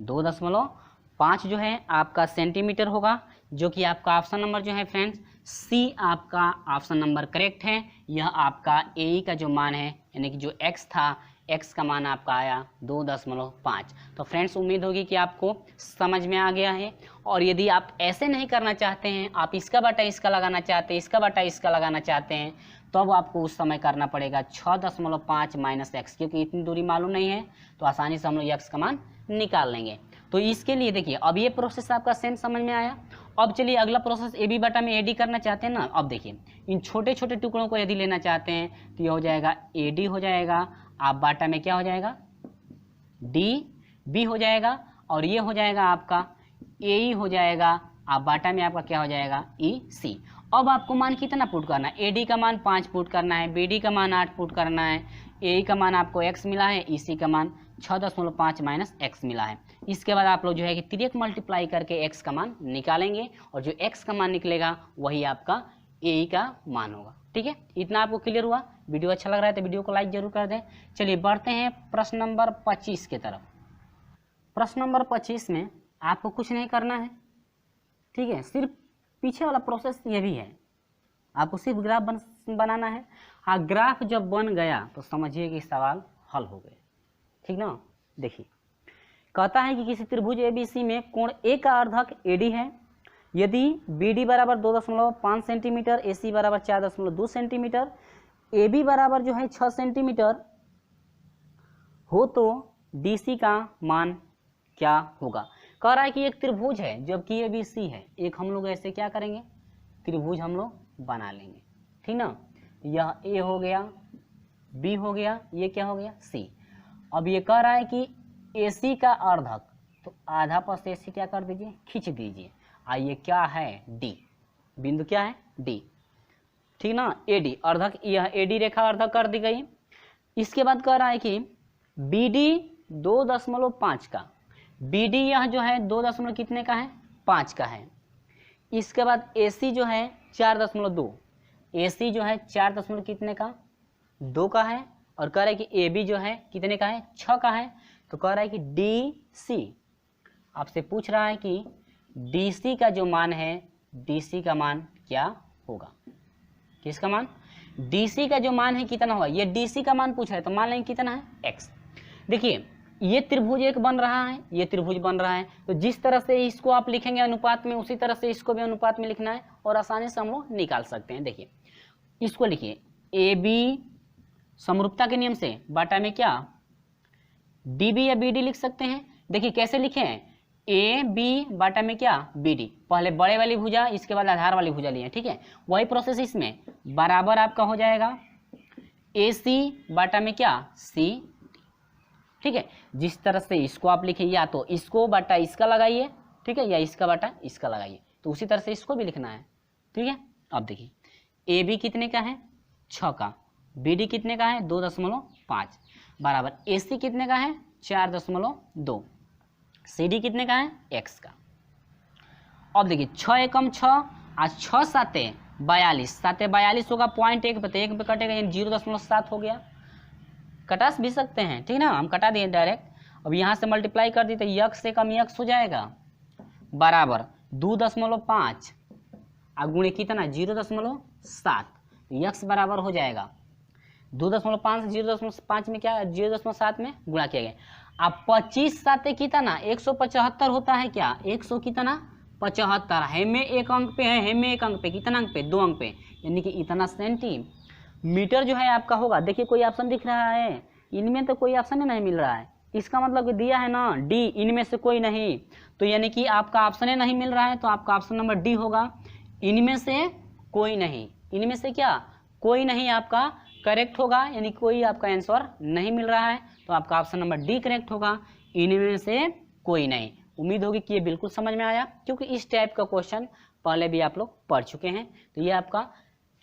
2.5 जो है आपका सेंटीमीटर होगा, जो कि आपका ऑप्शन नंबर जो है फ्रेंड्स सी आपका ऑप्शन नंबर करेक्ट है। यह आपका ए ई का जो मान है, यानी कि जो x था, x का मान आपका आया 2.5। तो फ्रेंड्स उम्मीद होगी कि आपको समझ में आ गया है। और यदि आप ऐसे नहीं करना चाहते हैं, आप इसका बटा इसका लगाना चाहते हैं, इसका बटा इसका लगाना चाहते हैं, तो अब आपको उस समय करना पड़ेगा 6.5 माइनस एक्स, क्योंकि इतनी दूरी मालूम नहीं है तो आसानी से हम लोग एक्स का मान निकाल लेंगे। तो इसके लिए देखिए अब ये प्रोसेस आपका सेम समझ में आया। अब चलिए अगला प्रोसेस ए बी बटा में ए डी करना चाहते हैं ना। अब देखिए इन छोटे छोटे टुकड़ों को यदि लेना चाहते हैं तो ये हो जाएगा ए डी हो जाएगा, आप बाटा में क्या हो जाएगा, डी बी हो जाएगा, और ये हो जाएगा आपका ए ई हो जाएगा, आप बाटा में आपका क्या हो जाएगा, ई सी। अब आपको मान कितना पुट करना है, ए डी का मान 5 पुट करना है, बी डी का मान 8 पुट करना है, ए ई का मान आपको x मिला है, ई सी का मान 6.5 माइनस एक्स मिला है। इसके बाद आप लोग जो है कि तिरक मल्टीप्लाई करके x का मान निकालेंगे, और जो x का मान निकलेगा वही आपका ए ई का मान होगा। ठीक है, इतना आपको क्लियर हुआ। वीडियो अच्छा लग रहा है तो वीडियो को लाइक जरूर कर दें। चलिए बढ़ते हैं प्रश्न नंबर 25 की तरफ। प्रश्न नंबर 25 में आपको कुछ नहीं करना है, ठीक है, सिर्फ पीछे वाला प्रोसेस ये भी है, आपको सिर्फ ग्राफ बनाना है। हाँ, ग्राफ जब बन गया तो समझिए कि सवाल हल हो गए, ठीक ना। देखिए कहता है कि किसी त्रिभुज एबीसी में कोण ए का अर्धक एडी है, यदि बीडी बराबर 2.5 सेंटीमीटर, एसी बराबर 4.2 सेंटीमीटर, एबी बराबर जो है 6 सेंटीमीटर हो तो डीसी का मान क्या होगा। कह रहा है कि एक त्रिभुज है जबकि एबीसी है, एक हम लोग ऐसे क्या करेंगे, त्रिभुज हम लोग बना लेंगे, ठीक ना। यह ए हो गया, बी हो गया, ये क्या हो गया, सी। अब ये कह रहा है कि एसी का अर्धक, तो आधा पर से एसी क्या कर दीजिए, खींच दीजिए। ये क्या है, डी, बिंदु क्या है, डी, ठीक ना, एडी अर्धक, यह एडी रेखा अर्धक कर दी गई। इसके बाद कह रहा है कि बीडी 2.5 का, बीडी यह जो है 2 कितने का है, 5 का है। इसके बाद एसी जो है 4.2, एसी जो है 4 कितने का, 2 का है। और कह रहा है कि एबी जो है कितने का है, 6 का है। तो कह रहा है कि डीसी, आपसे पूछ रहा है कि डीसी का जो मान है, डीसी का मान क्या होगा, किसका मान, डीसी का जो मान है कितना होगा, ये डीसी का मान पूछ रहा है तो मान लेंगे कितना है, एक्स। देखिए ये त्रिभुज एक बन रहा है, ये त्रिभुज बन रहा है, तो जिस तरह से इसको आप लिखेंगे अनुपात में, उसी तरह से इसको भी अनुपात में लिखना है और आसानी से हम लोग निकाल सकते हैं। देखिए इसको लिखिए, ए बी समरूपता के नियम से बाटा में क्या, डी बी या बी डी लिख सकते हैं। देखिए कैसे लिखे हैं, ए बी बाटा में क्या, बी डी, पहले बड़े वाली भुजा, इसके बाद आधार वाली भुजा लिए, ठीक है। वही प्रोसेस इसमें बराबर आपका हो जाएगा ए सी बाटा में क्या, सी, ठीक है। जिस तरह से इसको आप लिखे, या तो इसको बाटा इसका लगाइए, ठीक है, या इसका बाटा इसका लगाइए, तो उसी तरह से इसको भी लिखना है, ठीक है। अब देखिए ए बी कितने का है, 6 का, बी डी कितने का है, 2.5 बराबर ए सी कितने का है, 4.2, सी डी कितने का है, x का। अब देखिए 6 एकम 6, आज 6 साते 42, साते 42 होगा, 0.1 पे, 1 पे कटेगा, यानी 0.7 हो गया। कटा भी सकते हैं, ठीक ना, हम कटा दिए डायरेक्ट। अब यहाँ से मल्टीप्लाई कर दी तो यक्स से कम यक्स हो जाएगा, बराबर 2.5 गुणे कितना, 0.7, यक्स बराबर हो जाएगा 2.5 से 0.5 में क्या, 0.7 में गुणा किया गया। अब 25 साते कितना, 175 होता है क्या, 100 कितना 75, है में एक अंक पे है, में एक अंक पे, कितना अंक पे, 2 अंक पे, यानी कि इतना सेंटीमीटर जो है आपका होगा। देखिए कोई ऑप्शन दिख रहा है, इनमें तो कोई ऑप्शन ही नहीं मिल रहा है, इसका मतलब कि दिया है ना डी, इनमें से कोई नहीं, तो यानी कि आपका ऑप्शन ही नहीं मिल रहा है, तो आपका ऑप्शन नंबर डी होगा, इनमें से कोई नहीं, इनमें से क्या, कोई नहीं आपका करेक्ट होगा, यानी कोई आपका आंसर नहीं मिल रहा है, तो आपका ऑप्शन नंबर डी करेक्ट होगा, इनमें से कोई नहीं। उम्मीद होगी कि ये बिल्कुल समझ में आया, क्योंकि इस टाइप का क्वेश्चन पहले भी आप लोग पढ़ चुके हैं। तो ये आपका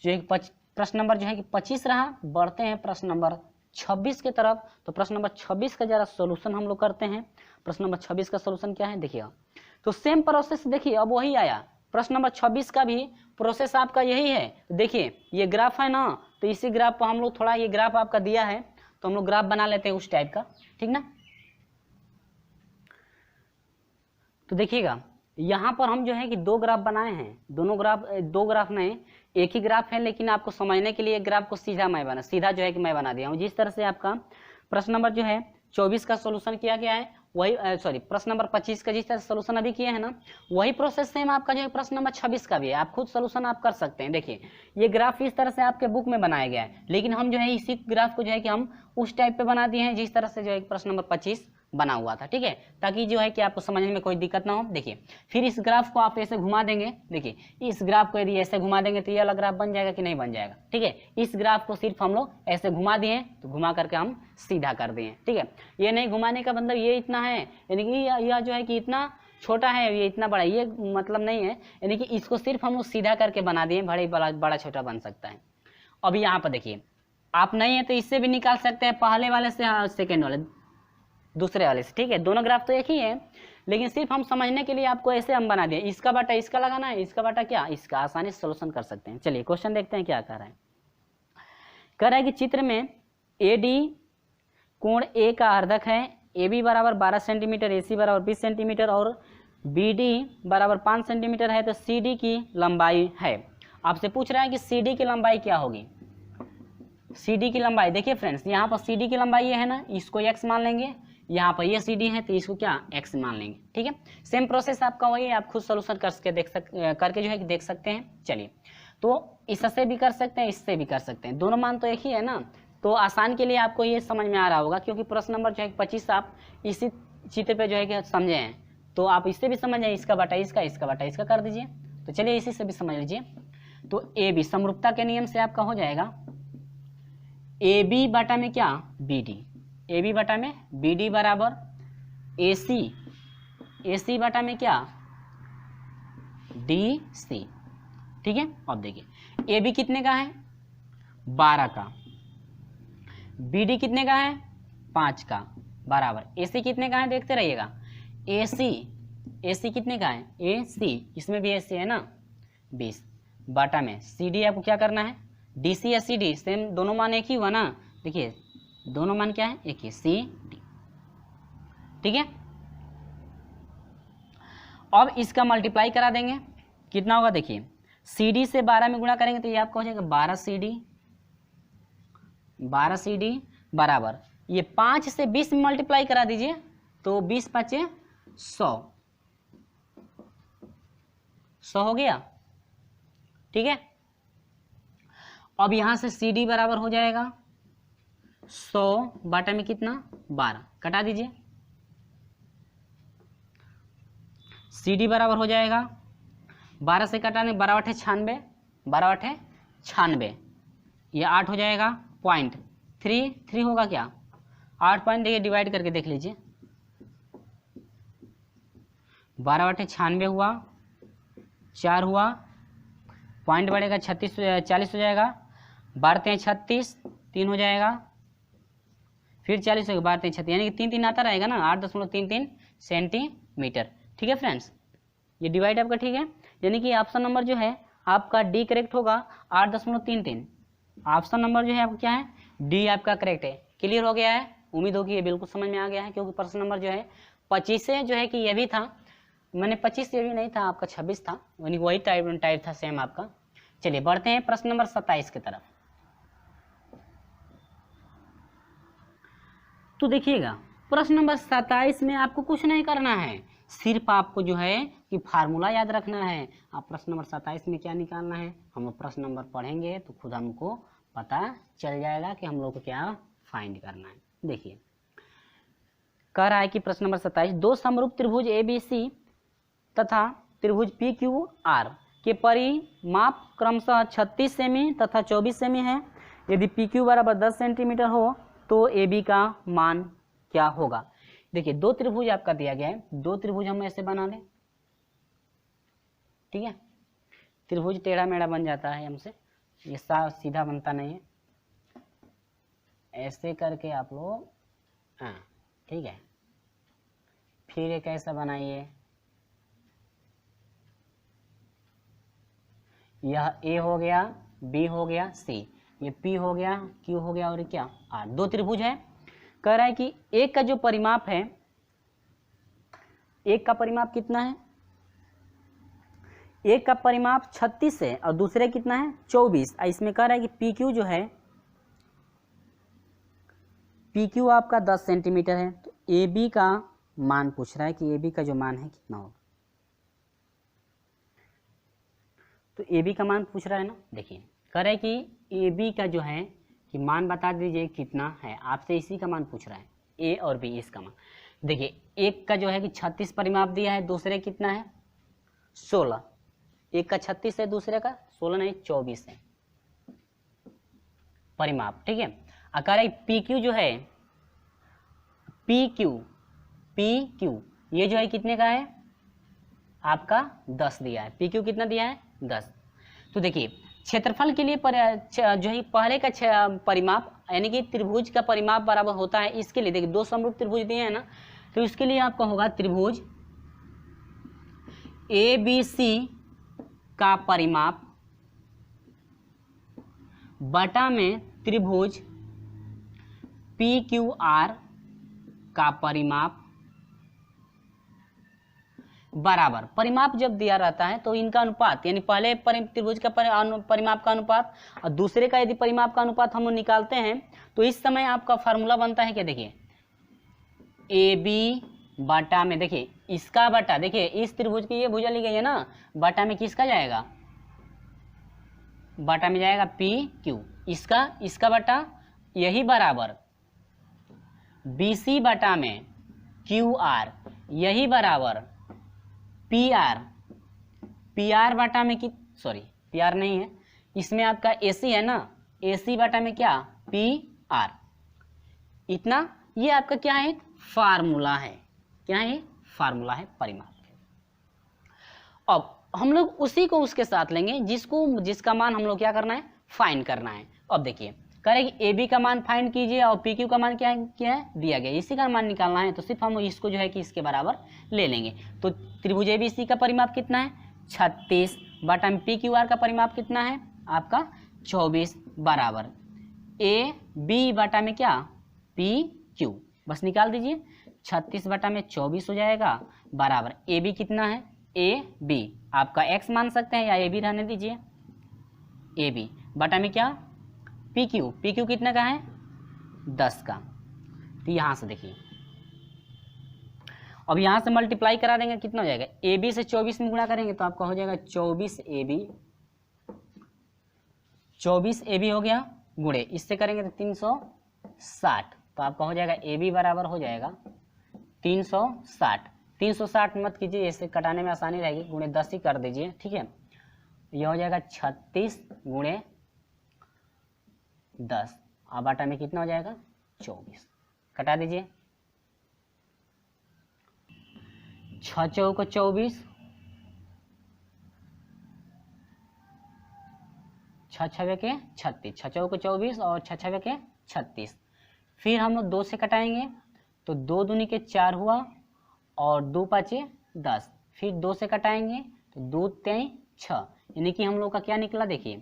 जो है प्रश्न नंबर जो है कि 25 रहा। बढ़ते हैं प्रश्न नंबर 26 की तरफ। तो प्रश्न नंबर 26 का जरा सोल्यूशन हम लोग करते हैं। प्रश्न नंबर 26 का सोल्यूशन क्या है देखिएगा, तो सेम प्रोसेस देखिए, अब वही आया। प्रश्न नंबर 26 का भी प्रोसेस आपका यही है। देखिए ये ग्राफ है ना, तो इसी ग्राफ पर हम लोग थोड़ा, ये ग्राफ आपका दिया है तो हम लोग ग्राफ बना लेते हैं उस टाइप का, ठीक ना। तो देखिएगा यहाँ पर हम जो है कि 2 ग्राफ बनाए हैं, दोनों ग्राफ, 2 ग्राफ नहीं, एक ही ग्राफ है, लेकिन आपको समझने के लिए ग्राफ को सीधा जो है कि मैं बना दिया हूँ। जिस तरह से आपका प्रश्न नंबर जो है 24 का सोल्यूशन किया गया है, वही प्रश्न नंबर 25 का जिस तरह से सोल्यूशन अभी किए हैं ना, वही प्रोसेस सेम आपका जो है प्रश्न नंबर 26 का भी है। आप खुद सोल्यूशन आप कर सकते हैं। देखिए ये ग्राफ इस तरह से आपके बुक में बनाया गया है, लेकिन हम जो है इसी ग्राफ को जो है कि हम उस टाइप पे बना दिए हैं जिस तरह से जो है प्रश्न नंबर 25 बना हुआ था, ठीक है, ताकि जो है कि आपको समझने में कोई दिक्कत ना हो। देखिए फिर इस ग्राफ को आप ऐसे घुमा देंगे, देखिए इस ग्राफ को यदि ऐसे घुमा देंगे तो ये अलग ग्राफ बन जाएगा कि नहीं बन जाएगा, ठीक है। इस ग्राफ को सिर्फ हम लोग ऐसे घुमा दिए, तो घुमा करके हम सीधा कर दिए, ठीक है। ये नहीं घुमाने का मतलब ये इतना है, यानी कि यह जो है कि इतना छोटा है, ये इतना बड़ा, ये मतलब नहीं है, यानी कि इसको सिर्फ हम लोग सीधा करके बना दिए, बड़ा छोटा बन सकता है। अब यहाँ पर देखिए आप नहीं है तो इससे भी निकाल सकते हैं, पहले वाले से सेकेंड वाले, दूसरे वाले से, ठीक है। दोनों ग्राफ तो एक ही है, लेकिन सिर्फ हम समझने के लिए आपको ऐसे हम बना दिए, इसका बाटा इसका लगाना है, इसका बाटा क्या इसका, आसानी से सोल्यूशन कर सकते हैं। चलिए क्वेश्चन देखते हैं क्या कह रहा है। कह रहा है कि चित्र में ए डी कोण ए का अर्धक है, ए बी बराबर 12 सेंटीमीटर, ए सी बराबर 20 सेंटीमीटर और बी डी बराबर 5 सेंटीमीटर है, तो सी डी की लंबाई है। आपसे पूछ रहा है कि सी डी की लंबाई क्या होगी। सी डी की लंबाई देखिए फ्रेंड्स, यहाँ पर सी डी की लंबाई ये है ना, इसको एक्स मान लेंगे, यहाँ पर ये सी डी है तो इसको क्या एक्स मान लेंगे, ठीक है। सेम प्रोसेस आपका वही है, आप खुद सोल्यूशन करके जो है कि देख सकते हैं। चलिए तो इससे भी कर सकते हैं, इससे भी कर सकते हैं, दोनों मान तो एक ही है ना, तो आसान के लिए आपको ये समझ में आ रहा होगा, क्योंकि प्रश्न नंबर जो है 25 आप इसी चित्र पे जो है कि समझे हैं, तो आप इससे भी समझ जाए, इसका बाटा इसका, इसका बाटा इसका कर दीजिए। तो चलिए इसी से भी समझ लीजिए। तो ए बी समरूपता के नियम से आपका हो जाएगा ए बी बाटा में क्या बी डी, ए बी बाटा में बी डी बराबर ए सी बाटा में क्या डी सी, ठीक है। अब देखिए ए बी कितने का है 12 का, बी डी कितने का है 5 का, बराबर ए सी कितने का है देखते रहिएगा, ए सी कितने का है ए सी, इसमें भी ए सी है ना 20 बाटा में सी डी आपको क्या करना है डी सी या सी डी सेम दोनों मान एक ही हुआ ना, देखिए दोनों मान क्या है एक ही सी डी, ठीक है। अब इसका मल्टीप्लाई करा देंगे कितना होगा देखिए सी डी से 12 में गुणा करेंगे तो ये आपका हो जाएगा 12 सी डी बराबर ये 5 से 20 में मल्टीप्लाई करा दीजिए तो 20 5 100 हो गया, ठीक है। अब यहां से सी डी बराबर हो जाएगा 100 बाटा में कितना 12, कटा दीजिए, सी डी बराबर हो जाएगा 12 से कटाने 12 8 96, 12 8 96, ये 8 हो जाएगा पॉइंट 3 होगा क्या 8 पॉइंट देखिए डिवाइड करके देख लीजिए 12 8 96 हुआ, 4 हुआ, पॉइंट बढ़ेगा 36 40 हो जाएगा, 12 36 3 हो जाएगा, फिर 40 होगा 12 36 यानी कि 3 3 आता रहेगा ना 8.33 सेंटीमीटर, ठीक है फ्रेंड्स। ये डिवाइड आपका ठीक है, यानी कि ऑप्शन नंबर जो है आपका डी करेक्ट होगा 8.33, ऑप्शन नंबर जो है आपका क्या है डी आपका करेक्ट है। क्लियर हो गया है, उम्मीद होगी ये बिल्कुल समझ में आ गया है, क्योंकि प्रश्न नंबर जो है 25 से जो है कि ये भी था, मैंने 25 ये भी नहीं था आपका 26 था, यानी वही टाइप था सेम आपका। चलिए बढ़ते हैं प्रश्न नंबर 27 की तरफ। तो देखिएगा प्रश्न नंबर 27 में आपको कुछ नहीं करना है, सिर्फ आपको जो है कि फार्मूला याद रखना है। आप प्रश्न नंबर 27 में क्या निकालना है, हम लोग प्रश्न नंबर पढ़ेंगे तो खुद हमको पता चल जाएगा कि हम लोग को क्या फाइंड करना है। देखिए कह रहा है कि प्रश्न नंबर 27 दो समरूप त्रिभुज ए बी सी तथा त्रिभुज पी क्यू आर के परिमाप क्रमशः 36 सेमी तथा 24 सेमी है। यदि पी क्यू बराबर 10 सेंटीमीटर हो तो ए बी का मान क्या होगा। देखिए दो त्रिभुज आपका दिया गया है, दो त्रिभुज हम ऐसे बना लें, ठीक है। त्रिभुज टेढ़ा मेढ़ा बन जाता है हमसे, ये सीधा बनता नहीं है, ऐसे करके आप लोग ठीक है। फिर एक ऐसा बनाइए, यह ए हो गया, बी हो गया, सी, ये पी हो गया, क्यू हो गया और क्या आर। दो त्रिभुज है, कह रहा है कि एक का जो परिमाप है, एक का परिमाप कितना है, एक का परिमाप 36 है और दूसरे कितना है 24। इसमें कह रहा है कि पी क्यू जो है, पी क्यू आपका 10 सेंटीमीटर है, तो ए बी का मान पूछ रहा है कि ए बी का जो मान है कितना होगा। तो ए बी का मान पूछ रहा है ना, देखिए कह रहा है कि ए बी का जो है कि मान बता दीजिए कितना है, आपसे इसी का मान पूछ रहा है, ए और बी इसका मान। देखिए एक का जो है कि 36 परिमाप दिया है, दूसरे कितना है 16, एक का 36 है दूसरे का 16 नहीं 24 है परिमाप, ठीक है। कह रहा है पी क्यू जो है, पी क्यू ये जो है कितने का है आपका 10 दिया है, पी क्यू कितना दिया है 10। तो देखिए क्षेत्रफल के लिए जो है पहले का परिमाप यानी कि त्रिभुज का परिमाप बराबर होता है, इसके लिए देखिए दो समरूप त्रिभुज दिए हैं ना, तो इसके लिए आपका होगा त्रिभुज ए बी सी का परिमाप बटा में त्रिभुज पी क्यू आर का परिमाप बराबर। परिमाप जब दिया रहता है तो इनका अनुपात यानी पहले त्रिभुज का परिमाप का अनुपात और दूसरे का यदि परिमाप का अनुपात हम लोग निकालते हैं तो इस समय आपका फार्मूला बनता है क्या, देखिए ए बी बटा में, देखिए इसका बटा, देखिए इस त्रिभुज की ये भुजा ली गई है ना, बटा में किसका जाएगा, बटा में जाएगा पी क्यू, इसका बटा यही बराबर बी सी बटा में क्यू आर, यही बराबर पी आर बटा में कि सॉरी पी आर नहीं है, इसमें आपका ए सी है ना, ए सी बटा में क्या पी आर। इतना ये आपका क्या है फार्मूला है, क्या है फार्मूला है परिमाप। अब हम लोग उसी को उसके साथ लेंगे जिसका मान हम लोग क्या करना है, फाइंड करना है। अब देखिए करेंगे ए बी का मान फाइंड कीजिए और पी क्यू का मान क्या है दिया गया, इसी का मान निकालना है। तो सिर्फ हम इसको जो है कि इसके बराबर ले लेंगे। तो त्रिभुज एबीसी का परिमाप कितना है 36 बटा में पी क्यू आर का परिमाप कितना है आपका 24 बराबर ए बी बटा में क्या पी क्यू, बस निकाल दीजिए 36 बटा में 24 हो जाएगा बराबर ए बी कितना है ए बी आपका एक्स मान सकते हैं या ए बी रहने दीजिए, ए बी बटा में क्या पी क्यू कितने का है 10 का। तो यहाँ से देखिए अब यहाँ से मल्टीप्लाई करा देंगे कितना हो जाएगा, ए बी से 24 में गुणा करेंगे तो आपका हो जाएगा 24 ए बी हो गया गुणे इससे करेंगे तो 360, तो आपका हो जाएगा ए बी बराबर हो जाएगा 360 मत कीजिए, इससे कटाने में आसानी रहेगी, गुणे 10 ही कर दीजिए, ठीक है। यह हो जाएगा 36 गुणे 10 और बटा में कितना हो जाएगा 24, कटा दीजिए 6 चौको 24 6 छवे के 36, 6 चौको 24 और 6 छवे के 36। फिर हम लोग 2 से कटाएंगे तो 2 दूनी के 4 हुआ और 2 पाँचे 10, फिर 2 से कटाएंगे तो 2 3 6, यानी कि हम लोग का क्या निकला देखिए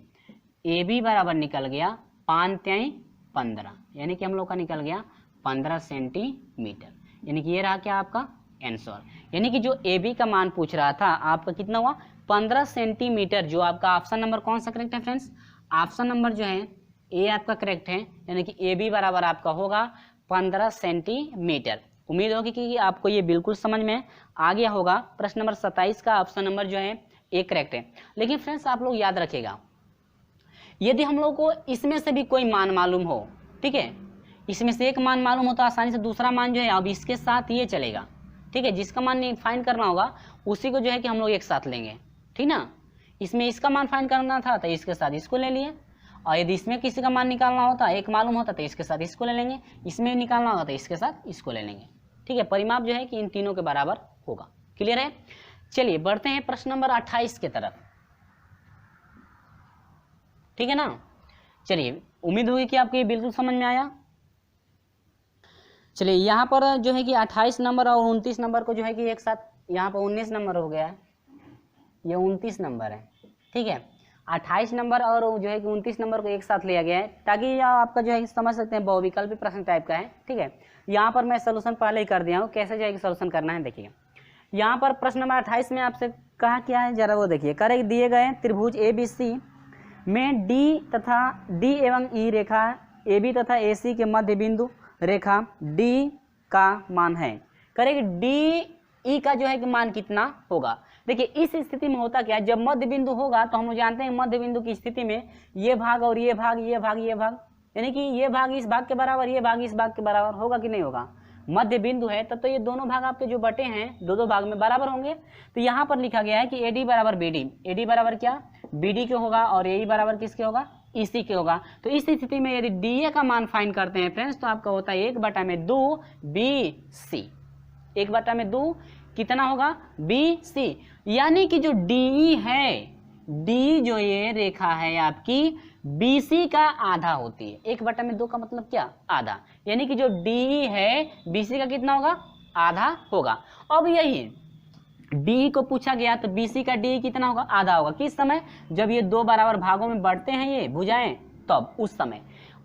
ए बी बराबर निकल गया 5 3 15, यानी कि हम लोग का निकल गया 15 सेंटीमीटर, यानी कि ये रहा क्या आपका आंसर। यानी कि जो ए बी का मान पूछ रहा था आपका कितना हुआ 15 सेंटीमीटर, जो आपका ऑप्शन नंबर कौन सा करेक्ट है फ्रेंड्स, ऑप्शन नंबर जो है ए आपका करेक्ट है, यानी कि ए बी बराबर आपका होगा 15 सेंटीमीटर। उम्मीद होगी कि आपको ये बिल्कुल समझ में आ गया होगा। प्रश्न नंबर 27 का ऑप्शन नंबर जो है ए करेक्ट है। लेकिन फ्रेंड्स आप लोग याद रखिएगा यदि हम लोग को इसमें से भी कोई मान मालूम हो, ठीक है, इसमें से एक मान मालूम हो तो आसानी से दूसरा मान जो है अब इसके साथ ये चलेगा, ठीक है, जिसका मान फाइंड करना होगा उसी को जो है कि हम लोग एक साथ लेंगे, ठीक ना। इसमें इसका मान फाइंड करना था तो इसके साथ इसको ले लिए, और यदि इसमें किसी का मान निकालना होता एक मालूम होता तो इसके साथ इसको ले लेंगे, इसमें निकालना होगा तो इसके साथ इसको ले लेंगे, ठीक है। परिमाप जो है कि इन तीनों के बराबर होगा। क्लियर है। चलिए बढ़ते हैं प्रश्न नंबर 28 के तरफ, ठीक है ना। चलिए उम्मीद होगी कि आपको ये बिल्कुल समझ में आया। चलिए यहाँ पर जो है कि 28 नंबर और 29 नंबर को जो है कि एक साथ, यहाँ पर 19 नंबर हो गया है, ये 29 नंबर है, ठीक है। 28 नंबर और जो है कि 29 नंबर को एक साथ लिया गया है ताकि आपका जो है समझ सकते हैं बहुविकल्पी प्रश्न टाइप का है, ठीक है। यहाँ पर मैं सोल्यूशन पहले ही कर दिया हूँ, कैसे जो है कि सोल्यूशन करना है देखिए। यहाँ पर प्रश्न नंबर 28 में आपसे कहा क्या है जरा वो देखिए। करे दिए गए त्रिभुज ABC में डी तथा डी एवं ई रेखा AB तथा AC के मध्य बिंदु रेखा D का मान है। करेंगे DE का जो है कि मान कितना होगा। देखिए इस स्थिति में होता क्या है, जब मध्य बिंदु होगा तो हम लोग जानते हैं मध्य बिंदु की स्थिति में ये भाग और ये भाग ये भाग ये भाग, यानी कि ये भाग इस भाग के बराबर ये भाग इस भाग के बराबर होगा कि नहीं होगा। मध्य बिंदु है तब तो ये दोनों भाग आपके जो बटे हैं दो दो भाग में बराबर होंगे। तो यहाँ पर लिखा गया है कि AD बराबर BD, AD बराबर क्या BD के होगा और AE बराबर किसके होगा EC के होगा। तो इस स्थिति में यदि DA का मान फाइंड करते हैं फ्रेंड्स तो आपका होता है 1/2 BC, 1/2 कितना होगा BC, यानी कि जो DE है, D जो ये रेखा है आपकी BC का आधा होती है। 1/2 का मतलब क्या आधा, यानी कि जो DE है BC का कितना होगा आधा होगा। अब यही DE को पूछा गया तो BC का DE कितना होगा आधा होगा। किस समय, जब ये दो बराबर भागों में बढ़ते हैं ये भुजाएं तब उस समय।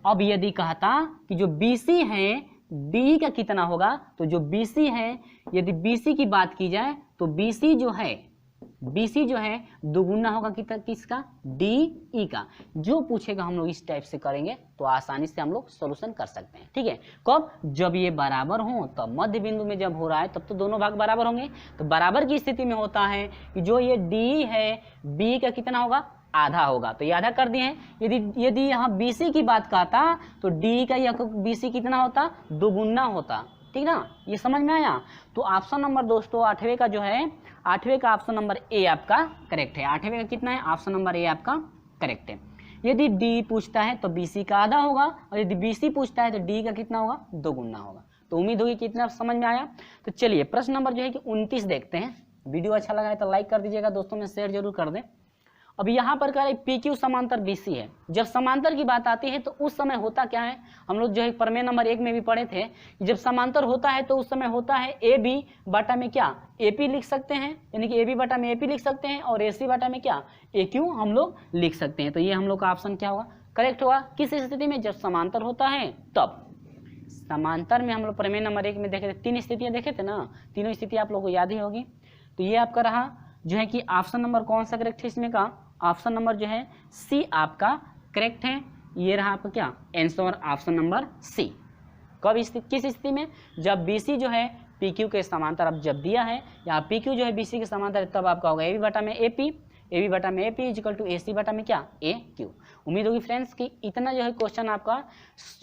अब यदि कहता कि जो BC है DE का कितना होगा, तो जो BC है यदि BC की बात की जाए तो BC जो है दुगुना होगा किसका DE का। जो पूछेगा हम लोग इस टाइप से करेंगे तो आसानी से हम लोग सॉल्यूशन कर सकते हैं, ठीक है। कब, जब ये बराबर हो तब, मध्य बिंदु में जब हो रहा है तब तो दोनों भाग बराबर होंगे। तो बराबर की स्थिति में होता है कि जो ये DE है B का कितना होगा आधा होगा, तो ये आधा कर दिए हैं। यदि यहाँ BC की बात कहता तो DE का यह BC कितना होता दुगुना होता, ठीक ना। ये समझ में आया। तो ऑप्शन नंबर दोस्तों 8वें का जो है 8वें का ऑप्शन नंबर ए आपका करेक्ट है। 8वें का कितना है ऑप्शन नंबर ए आपका करेक्ट है। यदि डी पूछता है तो BC का आधा होगा और यदि BC पूछता है तो D का कितना होगा दुगुना होगा। तो उम्मीद होगी कितना समझ में आया। तो चलिए प्रश्न नंबर जो है कि 29 देखते हैं, वीडियो अच्छा लगा है तो लाइक कर दीजिएगा, दोस्तों में शेयर जरूर कर दें। अब यहाँ पर कह रहे PQ समांतर BC है। जब समांतर की बात आती है तो उस समय होता क्या है, हम लोग जो है प्रमेय नंबर 1 में भी पढ़े थे, जब समांतर होता है तो उस समय होता है AB बटा में क्या AP लिख सकते हैं, यानी कि AB बटा में AP लिख सकते हैं, और AC बटा में क्या AQ हम लोग लिख सकते हैं। तो ये हम लोग का ऑप्शन क्या होगा, करेक्ट होगा। किस स्थिति में, जब समांतर होता है तब। समांतर में हम लोग प्रमेय नंबर 1 में देखे थे, 3 स्थितियाँ देखे थे ना, तीनों स्थिति आप लोग को याद ही होगी। तो ये आपका रहा जो है कि ऑप्शन नंबर कौन सा करेक्ट है इसमें का, ऑप्शन नंबर जो है सी आपका करेक्ट है। ये रहा आपका क्या आंसर, ऑप्शन नंबर सी। कब किस स्थिति में, जब BC जो है PQ के समांतर अब जब दिया है, या PQ जो है BC के समांतर, तब आपका होगा AB बटा में AB बटा में AP इक्वल टू AC बटा में क्या AQ। उम्मीद होगी फ्रेंड्स कि इतना जो है क्वेश्चन आपका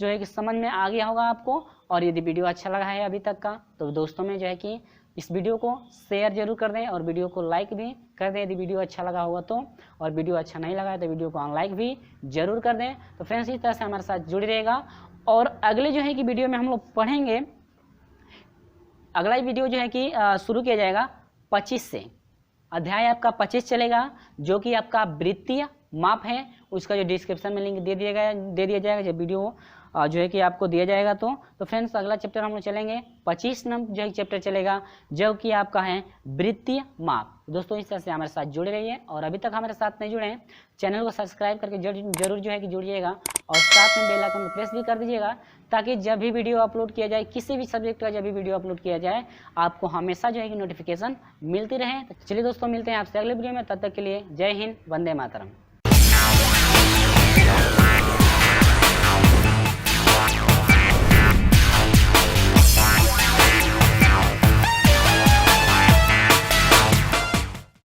जो है कि समझ में आ गया होगा आपको। और यदि वीडियो अच्छा लगा है अभी तक का, तो दोस्तों में जो है कि इस वीडियो को शेयर जरूर कर दें और वीडियो को लाइक भी कर दें यदि वीडियो अच्छा लगा होगा तो, और वीडियो अच्छा नहीं लगा है तो वीडियो को अनलाइक भी जरूर कर दें। तो फ्रेंड्स इस तरह से हमारे साथ जुड़े रहेगा। और अगले जो है कि वीडियो में हम लोग पढ़ेंगे, अगला वीडियो जो है कि शुरू किया जाएगा 25 से, अध्याय आपका 25 चलेगा, जो कि आपका वृत्तीय माप है। उसका जो डिस्क्रिप्शन में लिंक दे दिया जाएगा जब वीडियो जो है कि आपको दिया जाएगा। तो फ्रेंड्स अगला चैप्टर हम लोग चलेंगे 25 नंबर जो है चैप्टर चलेगा, जो कि आपका है वृत्तीय माप। दोस्तों इस तरह से हमारे साथ जुड़े रहिए, और अभी तक हमारे साथ नहीं जुड़े हैं चैनल को सब्सक्राइब करके जरूर जो है कि जुड़िएगा, और साथ में बेल आइकन को प्रेस भी कर दीजिएगा, ताकि जब भी वीडियो अपलोड किया जाए, किसी भी सब्जेक्ट का जब भी वीडियो अपलोड किया जाए, आपको हमेशा जो है कि नोटिफिकेशन मिलती रहे। तो चलिए दोस्तों मिलते हैं आपसे अगले वीडियो में, तब तक के लिए जय हिंद, वंदे मातरम।